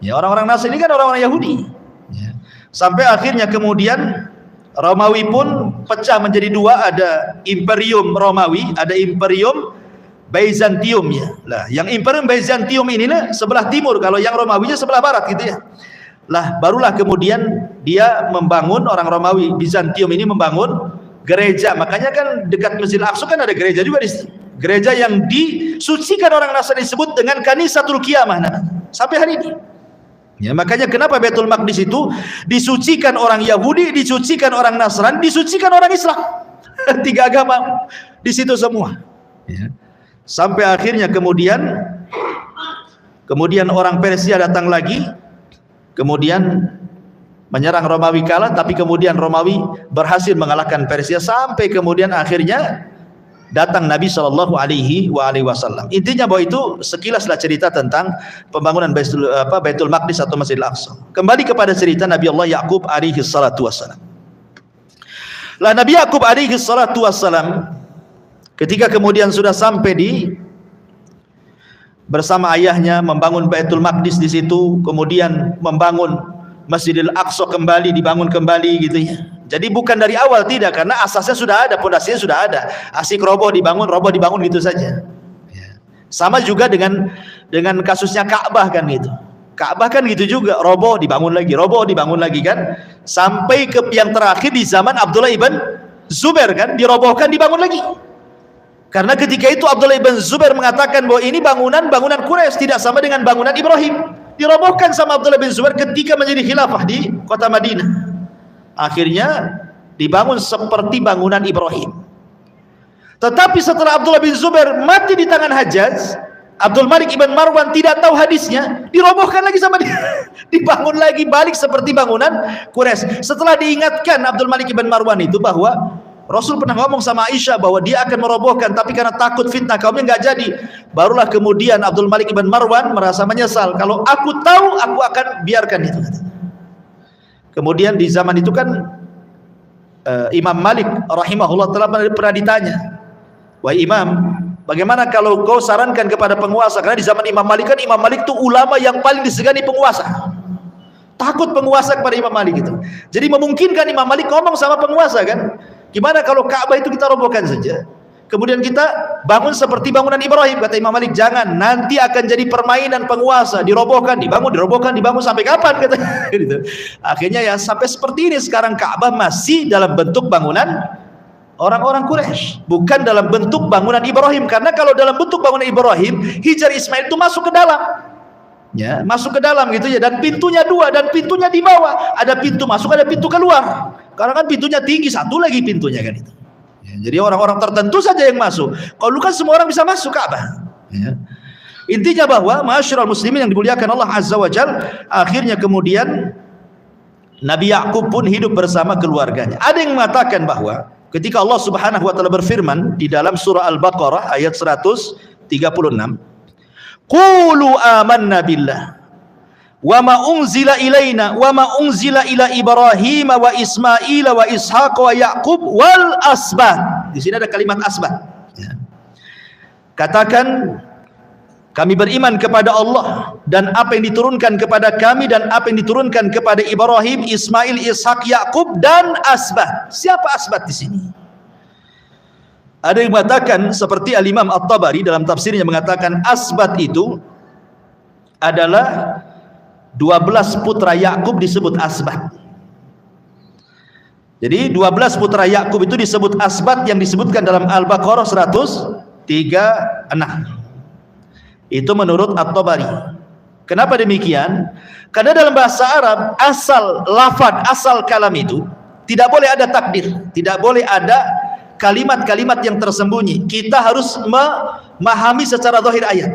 Ya, orang-orang Nasrani kan orang-orang Yahudi. Ya. Sampai akhirnya kemudian Romawi pun pecah menjadi dua, ada Imperium Romawi, ada Imperium Byzantium ya. Lah, yang Imperium Byzantium inilah sebelah timur, kalau yang Romawinya sebelah barat gitu ya. Lah, barulah kemudian dia membangun, orang Romawi Bizantium ini membangun gereja. Makanya kan dekat Masjid Al-Aqsa kan ada gereja juga di situ. Gereja yang disucikan orang Nasrani disebut dengan Kanisatul Qiyamah sampai hari ini. Ya, makanya kenapa Baitul Maqdis itu disucikan orang Yahudi, disucikan orang Nasrani, disucikan orang Islam. Tiga agama di situ semua. Ya. Sampai akhirnya kemudian orang Persia datang lagi, kemudian menyerang Romawi kalah, tapi kemudian Romawi berhasil mengalahkan Persia, sampai kemudian akhirnya datang Nabi Shallallahu Alaihi Wasallam. Intinya bahwa itu sekilaslah cerita tentang pembangunan Baitul Maqdis atau Masjid Al-Aqsa. Kembali kepada cerita Nabi Allah Yaqub alaihi salatu wassalam. Lah, Nabi Yaqub alaihi salatu wassalam ketika kemudian sudah sampai bersama ayahnya membangun Baitul Maqdis di situ, kemudian membangun Masjidil Aqsa kembali, dibangun kembali gitu ya. Jadi bukan dari awal, tidak, karena asasnya sudah ada, pondasinya sudah ada. Asik roboh dibangun gitu saja. Ya. Sama juga dengan kasusnya Ka'bah kan gitu. Ka'bah kan gitu juga, roboh dibangun lagi kan. Sampai ke yang terakhir di zaman Abdullah ibn Zubair kan, dirobohkan dibangun lagi. Karena ketika itu Abdullah ibn Zubair mengatakan bahwa ini bangunan Quraisy, tidak sama dengan bangunan Ibrahim. Dirobohkan sama Abdullah bin Zubair ketika menjadi khilafah di kota Madinah. Akhirnya dibangun seperti bangunan Ibrahim. Tetapi setelah Abdullah bin Zubair mati di tangan Hajjaj, Abdul Malik ibn Marwan tidak tahu hadisnya, dirobohkan lagi sama dia. Dibangun lagi balik seperti bangunan Quraisy. Setelah diingatkan Abdul Malik ibn Marwan itu bahwa Rasul pernah ngomong sama Aisyah bahwa dia akan merobohkan, tapi karena takut fitnah kaumnya nggak jadi. Barulah kemudian Abdul Malik ibn Marwan merasa menyesal. Kalau aku tahu, aku akan biarkan itu. Kemudian di zaman itu kan Imam Malik rahimahullah telah pernah ditanya, wahai Imam, bagaimana kalau kau sarankan kepada penguasa? Karena di zaman Imam Malik kan, Imam Malik itu ulama yang paling disegani penguasa. Takut penguasa kepada Imam Malik itu. Jadi memungkinkan Imam Malik ngomong sama penguasa kan, gimana kalau Ka'bah itu kita robohkan saja, kemudian kita bangun seperti bangunan Ibrahim? Kata Imam Malik, jangan, nanti akan jadi permainan penguasa, dirobohkan, dibangun sampai kapan? Kata gitu. Akhirnya ya sampai seperti ini sekarang, Ka'bah masih dalam bentuk bangunan orang-orang Quraisy, bukan dalam bentuk bangunan Ibrahim. Karena kalau dalam bentuk bangunan Ibrahim, Hijar Ismail itu masuk ke dalam. Ya, masuk ke dalam gitu ya, dan pintunya dua, dan pintunya di bawah, ada pintu masuk, ada pintu keluar. Karena kan pintunya tinggi, satu lagi pintunya kan itu. Ya, jadi orang-orang tertentu saja yang masuk. Kalau kan semua orang bisa masuk Ka'bah. Ya. Intinya bahwa ma'asyiral muslimin yang dimuliakan Allah Azza wa Jalla, akhirnya kemudian Nabi Yaqub pun hidup bersama keluarganya. Ada yang mengatakan bahwa ketika Allah Subhanahu wa taala berfirman di dalam surah Al-Baqarah ayat 136, qulu amanna billah wa ma unzila ilaina wa ma unzila ila Ibrahim wa Ismail wa Ishaq wa Yaqub wal asbat. Di sini ada kalimat asbat. Ya. Katakan, kami beriman kepada Allah dan apa yang diturunkan kepada kami dan apa yang diturunkan kepada Ibrahim, Ismail, Ishaq, Yaqub dan asbat. Siapa asbat di sini? Ada yang mengatakan seperti Al-Imam At-Tabari dalam tafsirnya mengatakan asbat itu adalah 12 putra Yakub disebut asbat. Jadi 12 putra Yakub itu disebut asbat yang disebutkan dalam Al-Baqarah 136. Itu menurut At-Tabari. Kenapa demikian? Karena dalam bahasa Arab asal lafaz, asal kalam itu tidak boleh ada takdir, tidak boleh ada kalimat-kalimat yang tersembunyi. Kita harus memahami secara zahir ayat.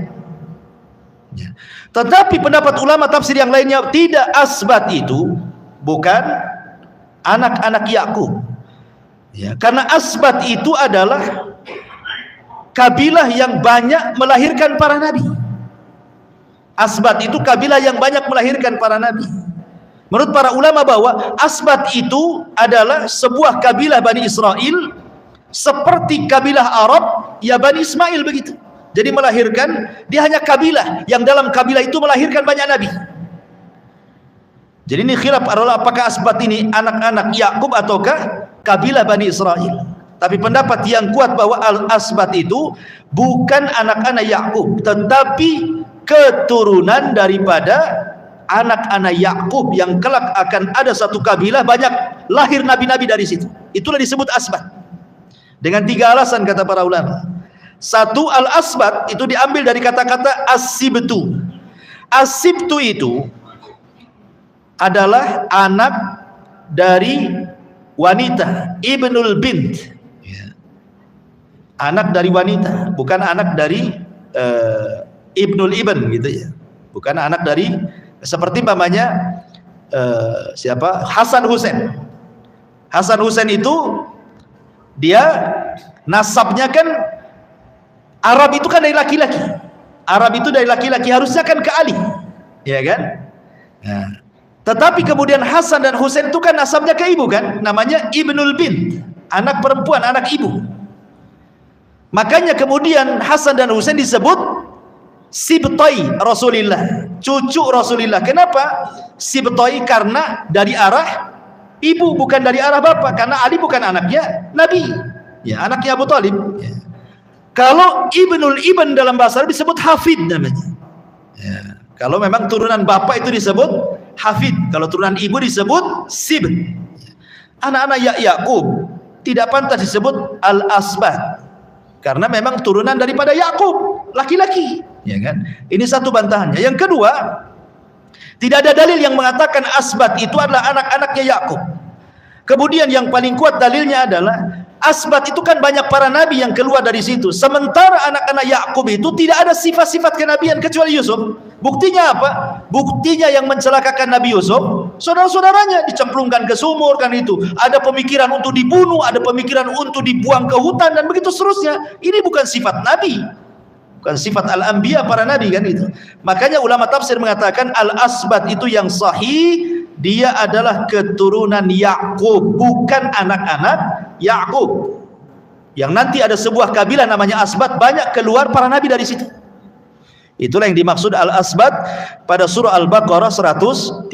Ya. Tetapi pendapat ulama tafsir yang lainnya tidak, asbat itu bukan anak-anak Yakub. Ya, karena asbat itu adalah kabilah yang banyak melahirkan para nabi. Asbat itu kabilah yang banyak melahirkan para nabi. Menurut para ulama bahwa asbat itu adalah sebuah kabilah Bani Israel seperti kabilah Arab ya Bani Ismail begitu. Jadi melahirkan, dia hanya kabilah yang dalam kabilah itu melahirkan banyak nabi. Jadi ini khilaf adalah apakah Asbat ini anak-anak Yakub ataukah kabilah Bani Israel. Tapi pendapat yang kuat bahwa Al-Asbat itu bukan anak-anak Yakub, tetapi keturunan daripada anak-anak Yakub yang kelak akan ada satu kabilah banyak lahir nabi-nabi dari situ. Itulah disebut Asbat. Dengan 3 alasan kata para ulama. Satu, Al-Asbat itu diambil dari kata-kata As-Sibtu. As-Sibtu itu adalah anak dari wanita, Ibnul Bint. Anak dari wanita, bukan anak dari Ibnul Ibn gitu ya. Bukan anak dari, seperti namanya siapa? Hasan Husain. Hasan Husain itu dia nasabnya kan Arab, itu kan dari laki-laki. Arab itu dari laki-laki, harusnya kan ke Ali, ya kan? Nah, tetapi kemudian Hasan dan Husain itu kan nasabnya ke ibu kan, namanya Ibnul Bint, anak perempuan, anak ibu. Makanya kemudian Hasan dan Husain disebut Sibtai Rasulillah, cucu Rasulillah. Kenapa Sibtai? Karena dari arah ibu, bukan dari arah bapak. Karena Ali bukan anaknya Nabi, ya, anaknya Abu Talib, ya. Kalau Ibnul Ibn dalam bahasa Arab disebut Hafid namanya, ya. Kalau memang turunan bapak itu disebut Hafid, kalau turunan ibu disebut Sib. Anak-anak Yakub tidak pantas disebut Al-Asbat, karena memang turunan daripada Yakub, laki-laki, ya kan? Ini satu bantahannya. Yang kedua, tidak ada dalil yang mengatakan Asbat itu adalah anak-anaknya Yakub. Kemudian yang paling kuat dalilnya adalah Asbat itu kan banyak para nabi yang keluar dari situ. Sementara anak-anak Yakub itu tidak ada sifat-sifat kenabian kecuali Yusuf. Buktinya apa? Buktinya yang mencelakakan Nabi Yusuf, saudara-saudaranya dicemplungkan ke sumur kan itu. Ada pemikiran untuk dibunuh, ada pemikiran untuk dibuang ke hutan dan begitu seterusnya. Ini bukan sifat nabi, bukan sifat al-anbiya, para nabi kan itu. Makanya ulama tafsir mengatakan Al-Asbat itu yang sahih, dia adalah keturunan Yakub, bukan anak-anak Yakub. Yang nanti ada sebuah kabilah namanya Asbat, banyak keluar para nabi dari situ. Itulah yang dimaksud Al-Asbat pada surah Al-Baqarah 136.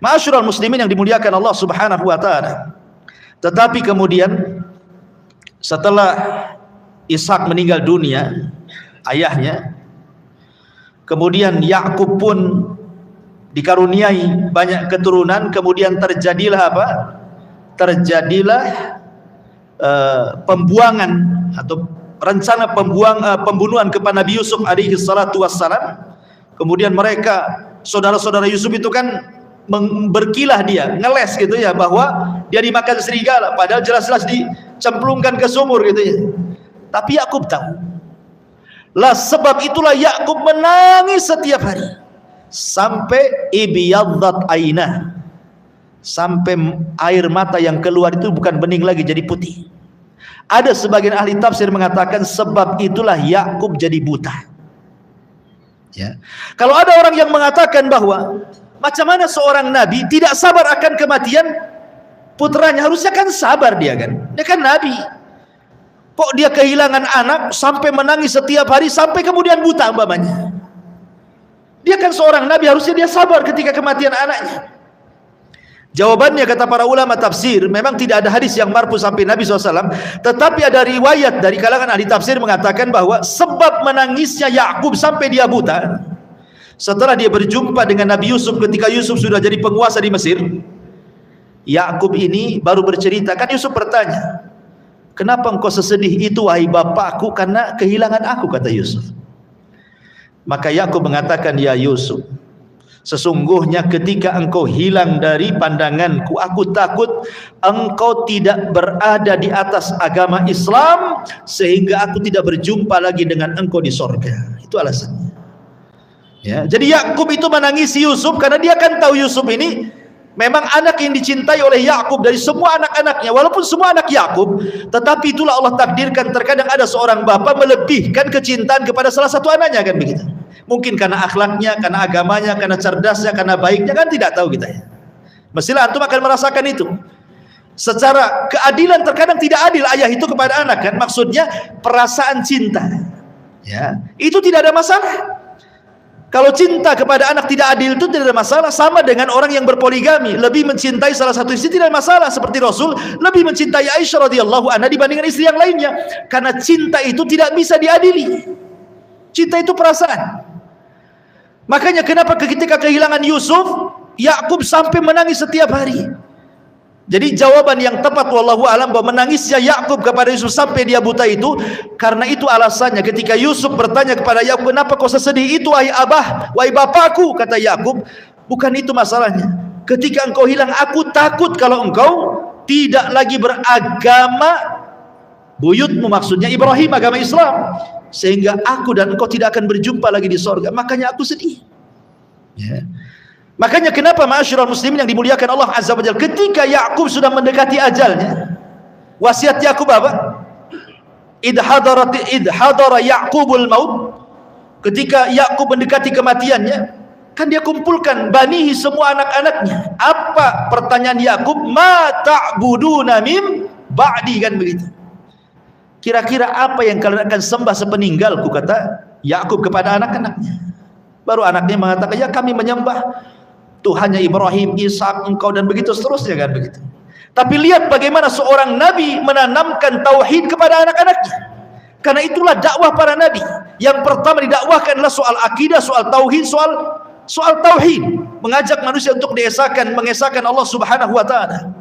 Ma'asyiral muslimin yang dimuliakan Allah Subhanahu wa taala. Tetapi kemudian setelah Ishak meninggal dunia, ayahnya, kemudian Yakub pun dikaruniai banyak keturunan. Kemudian terjadilah apa? Terjadilah pembuangan atau rencana pembunuhan kepada Nabi Yusuf alaihi salatu wassalam. Kemudian mereka, saudara-saudara Yusuf itu kan berkilah, dia ngeles gitu ya, bahwa dia dimakan serigala, padahal jelas-jelas dicemplungkan ke sumur gitu ya. Tapi Yakub tahu. Lah sebab itulah Yakub menangis setiap hari sampai ibiyaddat ainah, sampai air mata yang keluar itu bukan bening lagi, jadi putih. Ada sebagian ahli tafsir mengatakan sebab itulah Yakub jadi buta. Ya. Kalau ada orang yang mengatakan bahwa macam mana seorang nabi tidak sabar akan kematian putranya, harusnya kan sabar dia kan. Dia kan nabi. Kok dia kehilangan anak sampai menangis setiap hari sampai kemudian buta umpamanya. Dia kan seorang nabi, harusnya dia sabar ketika kematian anaknya. Jawabannya kata para ulama tafsir, memang tidak ada hadis yang marfu sampai Nabi SAW, tetapi ada riwayat dari kalangan ahli tafsir mengatakan bahwa sebab menangisnya Yakub sampai dia buta, setelah dia berjumpa dengan Nabi Yusuf ketika Yusuf sudah jadi penguasa di Mesir. Yakub ini baru bercerita, kan Yusuf bertanya, kenapa engkau sesedih itu wahai bapakku, karena kehilangan aku, kata Yusuf. Maka Yakub mengatakan, ya Yusuf, sesungguhnya ketika engkau hilang dari pandanganku, aku takut engkau tidak berada di atas agama Islam sehingga aku tidak berjumpa lagi dengan engkau di sorga. Itu alasannya. Ya, jadi Yakub itu menangisi Yusuf karena dia kan tahu Yusuf ini memang anak yang dicintai oleh Yakub dari semua anak-anaknya. Walaupun semua anak Yakub, tetapi itulah Allah takdirkan terkadang ada seorang bapa melebihkan kecintaan kepada salah satu anaknya, kan begitu. Mungkin karena akhlaknya, karena agamanya, karena cerdasnya, karena baiknya, kan tidak tahu kita ya. Mestilah antum akan merasakan itu. Secara keadilan terkadang tidak adil ayah itu kepada anak kan, maksudnya perasaan cinta. Ya, itu tidak ada masalah. Kalau cinta kepada anak tidak adil itu tidak ada masalah. Sama dengan orang yang berpoligami, lebih mencintai salah satu istri tidak ada masalah. Seperti Rasul lebih mencintai Aisyah radhiyallahu anha dibandingkan istri yang lainnya, karena cinta itu tidak bisa diadili. Cinta itu perasaan. Makanya kenapa ketika kehilangan Yusuf, Yakub sampai menangis setiap hari. Jadi jawaban yang tepat wallahu alam bahwa menangisnya Yakub kepada Yusuf sampai dia buta itu karena itu alasannya. Ketika Yusuf bertanya kepada Yakub, "Kenapa kau sesedih itu wahai abah, wahai bapakku?" Kata Yakub, "Bukan itu masalahnya. Ketika engkau hilang, aku takut kalau engkau tidak lagi beragama buyutmu," maksudnya Ibrahim, agama Islam, "sehingga aku dan engkau tidak akan berjumpa lagi di sorga. Makanya aku sedih." Ya. Makanya kenapa ma'asyiral muslimin yang dimuliakan Allah Azza wa Jalla, ketika Yakub sudah mendekati ajalnya, wasiat Yakub apa? Idh hadara Yaqubul maut. Ketika Yakub mendekati kematiannya, kan dia kumpulkan banihi, semua anak-anaknya. Apa pertanyaan Yakub? Ma ta'buduna mim ba'di, kan begitu. Kira-kira apa yang kalian akan sembah sepeninggalku, kata Yakub kepada anak-anaknya. Baru anaknya mengatakan, ya kami menyembah Tuhannya Ibrahim, Ishak, engkau, dan begitu seterusnya, kan begitu. Tapi lihat bagaimana seorang nabi menanamkan tauhid kepada anak-anaknya. Karena itulah dakwah para nabi. Yang pertama didakwahkan adalah soal akidah, soal tauhid, soal tauhid, mengajak manusia untuk mengesahkan Allah Subhanahu wa taala.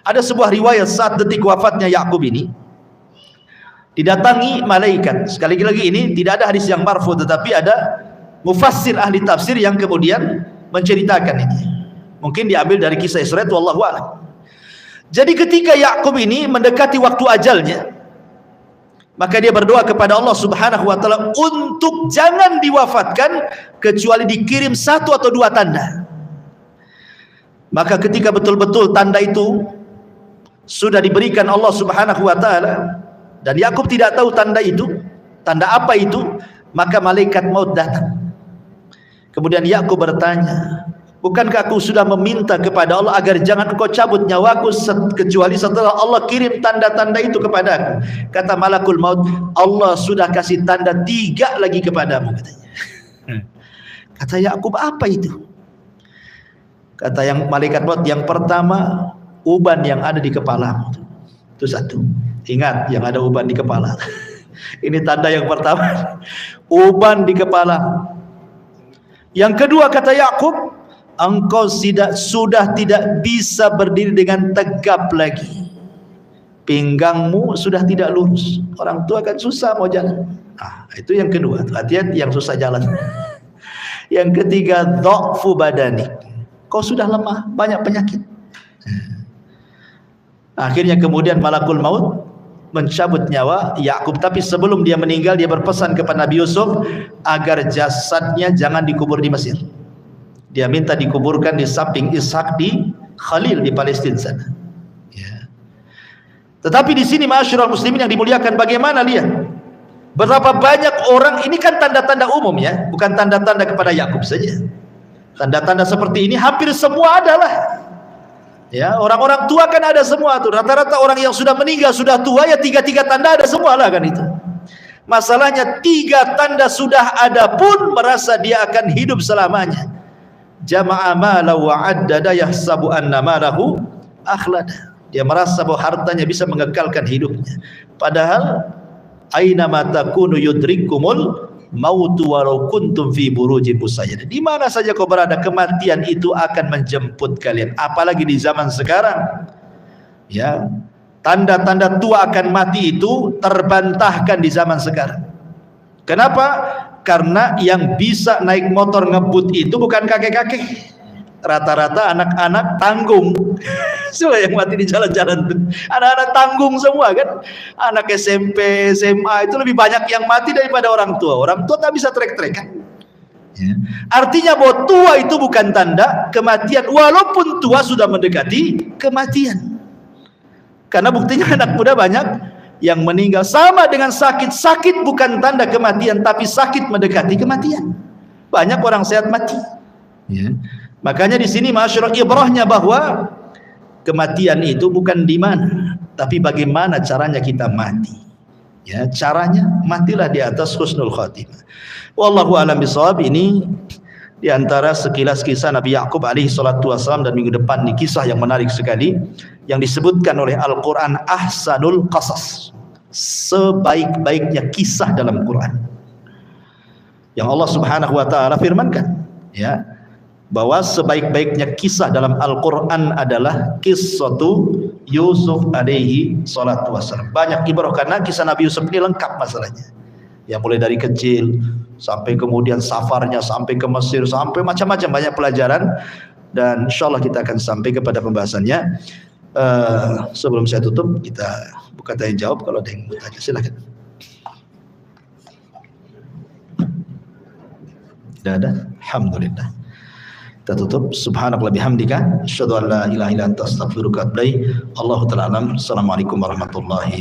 Ada sebuah riwayat saat detik wafatnya Yakub ini, didatangi malaikat. Sekali lagi ini tidak ada hadis yang marfu, tetapi ada mufassir ahli tafsir yang kemudian menceritakan ini. Mungkin diambil dari kisah Isra, wallahu a'lam. Jadi ketika Yakub ini mendekati waktu ajalnya, maka dia berdoa kepada Allah Subhanahu wa taala untuk jangan diwafatkan kecuali dikirim 1 atau 2 tanda. Maka ketika betul-betul tanda itu sudah diberikan Allah Subhanahu wa taala dan Yakub tidak tahu tanda itu, tanda apa itu, maka malaikat maut datang. Kemudian Yakub bertanya, bukankah aku sudah meminta kepada Allah agar jangan engkau cabut nyawaku kecuali setelah Allah kirim tanda-tanda itu kepadaku? Kata malakul maut, Allah sudah kasih tanda 3 lagi kepadamu, katanya. Kata Yakub, apa itu? Kata yang malaikat maut, yang pertama uban yang ada di kepalamu. Itu 1. Ingat, yang ada uban di kepala. Ini tanda yang pertama, uban di kepala. Yang kedua, kata Yakub, engkau sudah tidak bisa berdiri dengan tegap lagi. Pinggangmu sudah tidak lurus. Orang tua kan susah mau jalan. Nah, itu yang kedua. Hati-hati yang susah jalan. Yang ketiga, dha'fu badanik. Kau sudah lemah, banyak penyakit. Akhirnya kemudian malakul maut mencabut nyawa Yakub, tapi sebelum dia meninggal dia berpesan kepada Nabi Yusuf agar jasadnya jangan dikubur di Mesir. Dia minta dikuburkan di samping Ishak di Khalil di Palestina sana. Ya. Tetapi di sini ma'asyiral muslimin yang dimuliakan, bagaimana lihat berapa banyak orang, ini kan tanda-tanda umum ya, bukan tanda-tanda kepada Yakub saja. Tanda-tanda seperti ini hampir semua adalah. Ya, orang-orang tua kan ada semua tuh. Rata-rata orang yang sudah meninggal, sudah tua, ya 3 tanda ada semua lah kan itu. Masalahnya 3 tanda sudah ada pun merasa dia akan hidup selamanya. Jama'a malahu wa addada yahsabu anna malahu akhlada. Dia merasa bahwa hartanya bisa mengekalkan hidupnya. Padahal aina ma takunu yudrikumul mautu walau kuntum fi burujin musayyada. Di mana saja kau berada, kematian itu akan menjemput kalian. Apalagi di zaman sekarang, ya, tanda-tanda tua akan mati itu terbantahkan di zaman sekarang. Kenapa? Karena yang bisa naik motor ngebut itu bukan kakek-kakek, rata-rata anak-anak tanggung. Semua yang mati di jalan-jalan anak-anak tanggung semua kan. Anak SMP, SMA itu lebih banyak yang mati daripada orang tua. Orang tua tak bisa trek-trek kan. Ya. Artinya bahwa tua itu bukan tanda kematian, walaupun tua sudah mendekati kematian. Karena buktinya anak muda banyak yang meninggal. Sama dengan sakit. Sakit bukan tanda kematian, tapi sakit mendekati kematian. Banyak orang sehat mati. Ya. Makanya di sini ma'asyiral ibrahnya bahwa kematian itu bukan di mana, tapi bagaimana caranya kita mati. Ya, caranya matilah di atas husnul khatimah. Wallahu a'lam bishawab. Ini di antara sekilas kisah Nabi Yakub alaihi salatu wasallam, dan minggu depan di kisah yang menarik sekali yang disebutkan oleh Al-Qur'an ahsanul qasas, sebaik-baiknya kisah dalam Quran, yang Allah Subhanahu wa taala firmankan, ya, bahwa sebaik-baiknya kisah dalam Al-Quran adalah kisatu Yusuf alaihi salatu wassalam. Banyak ibrah karena kisah Nabi Yusuf ini lengkap masalahnya, ya, mulai dari kecil sampai kemudian safarnya sampai ke Mesir, sampai macam-macam, banyak pelajaran, dan insyaallah kita akan sampai kepada pembahasannya. Sebelum saya tutup, kita buka tanya jawab. Kalau ada yang mau tanya silakan. Tidak ada? Alhamdulillah. Kita tutup. Subhanakallah bihamdika asyhadu an la ilaha illa anta astaghfiruka wa atubu ilaik. Allahu ta'ala alam. Assalamualaikum warahmatullahi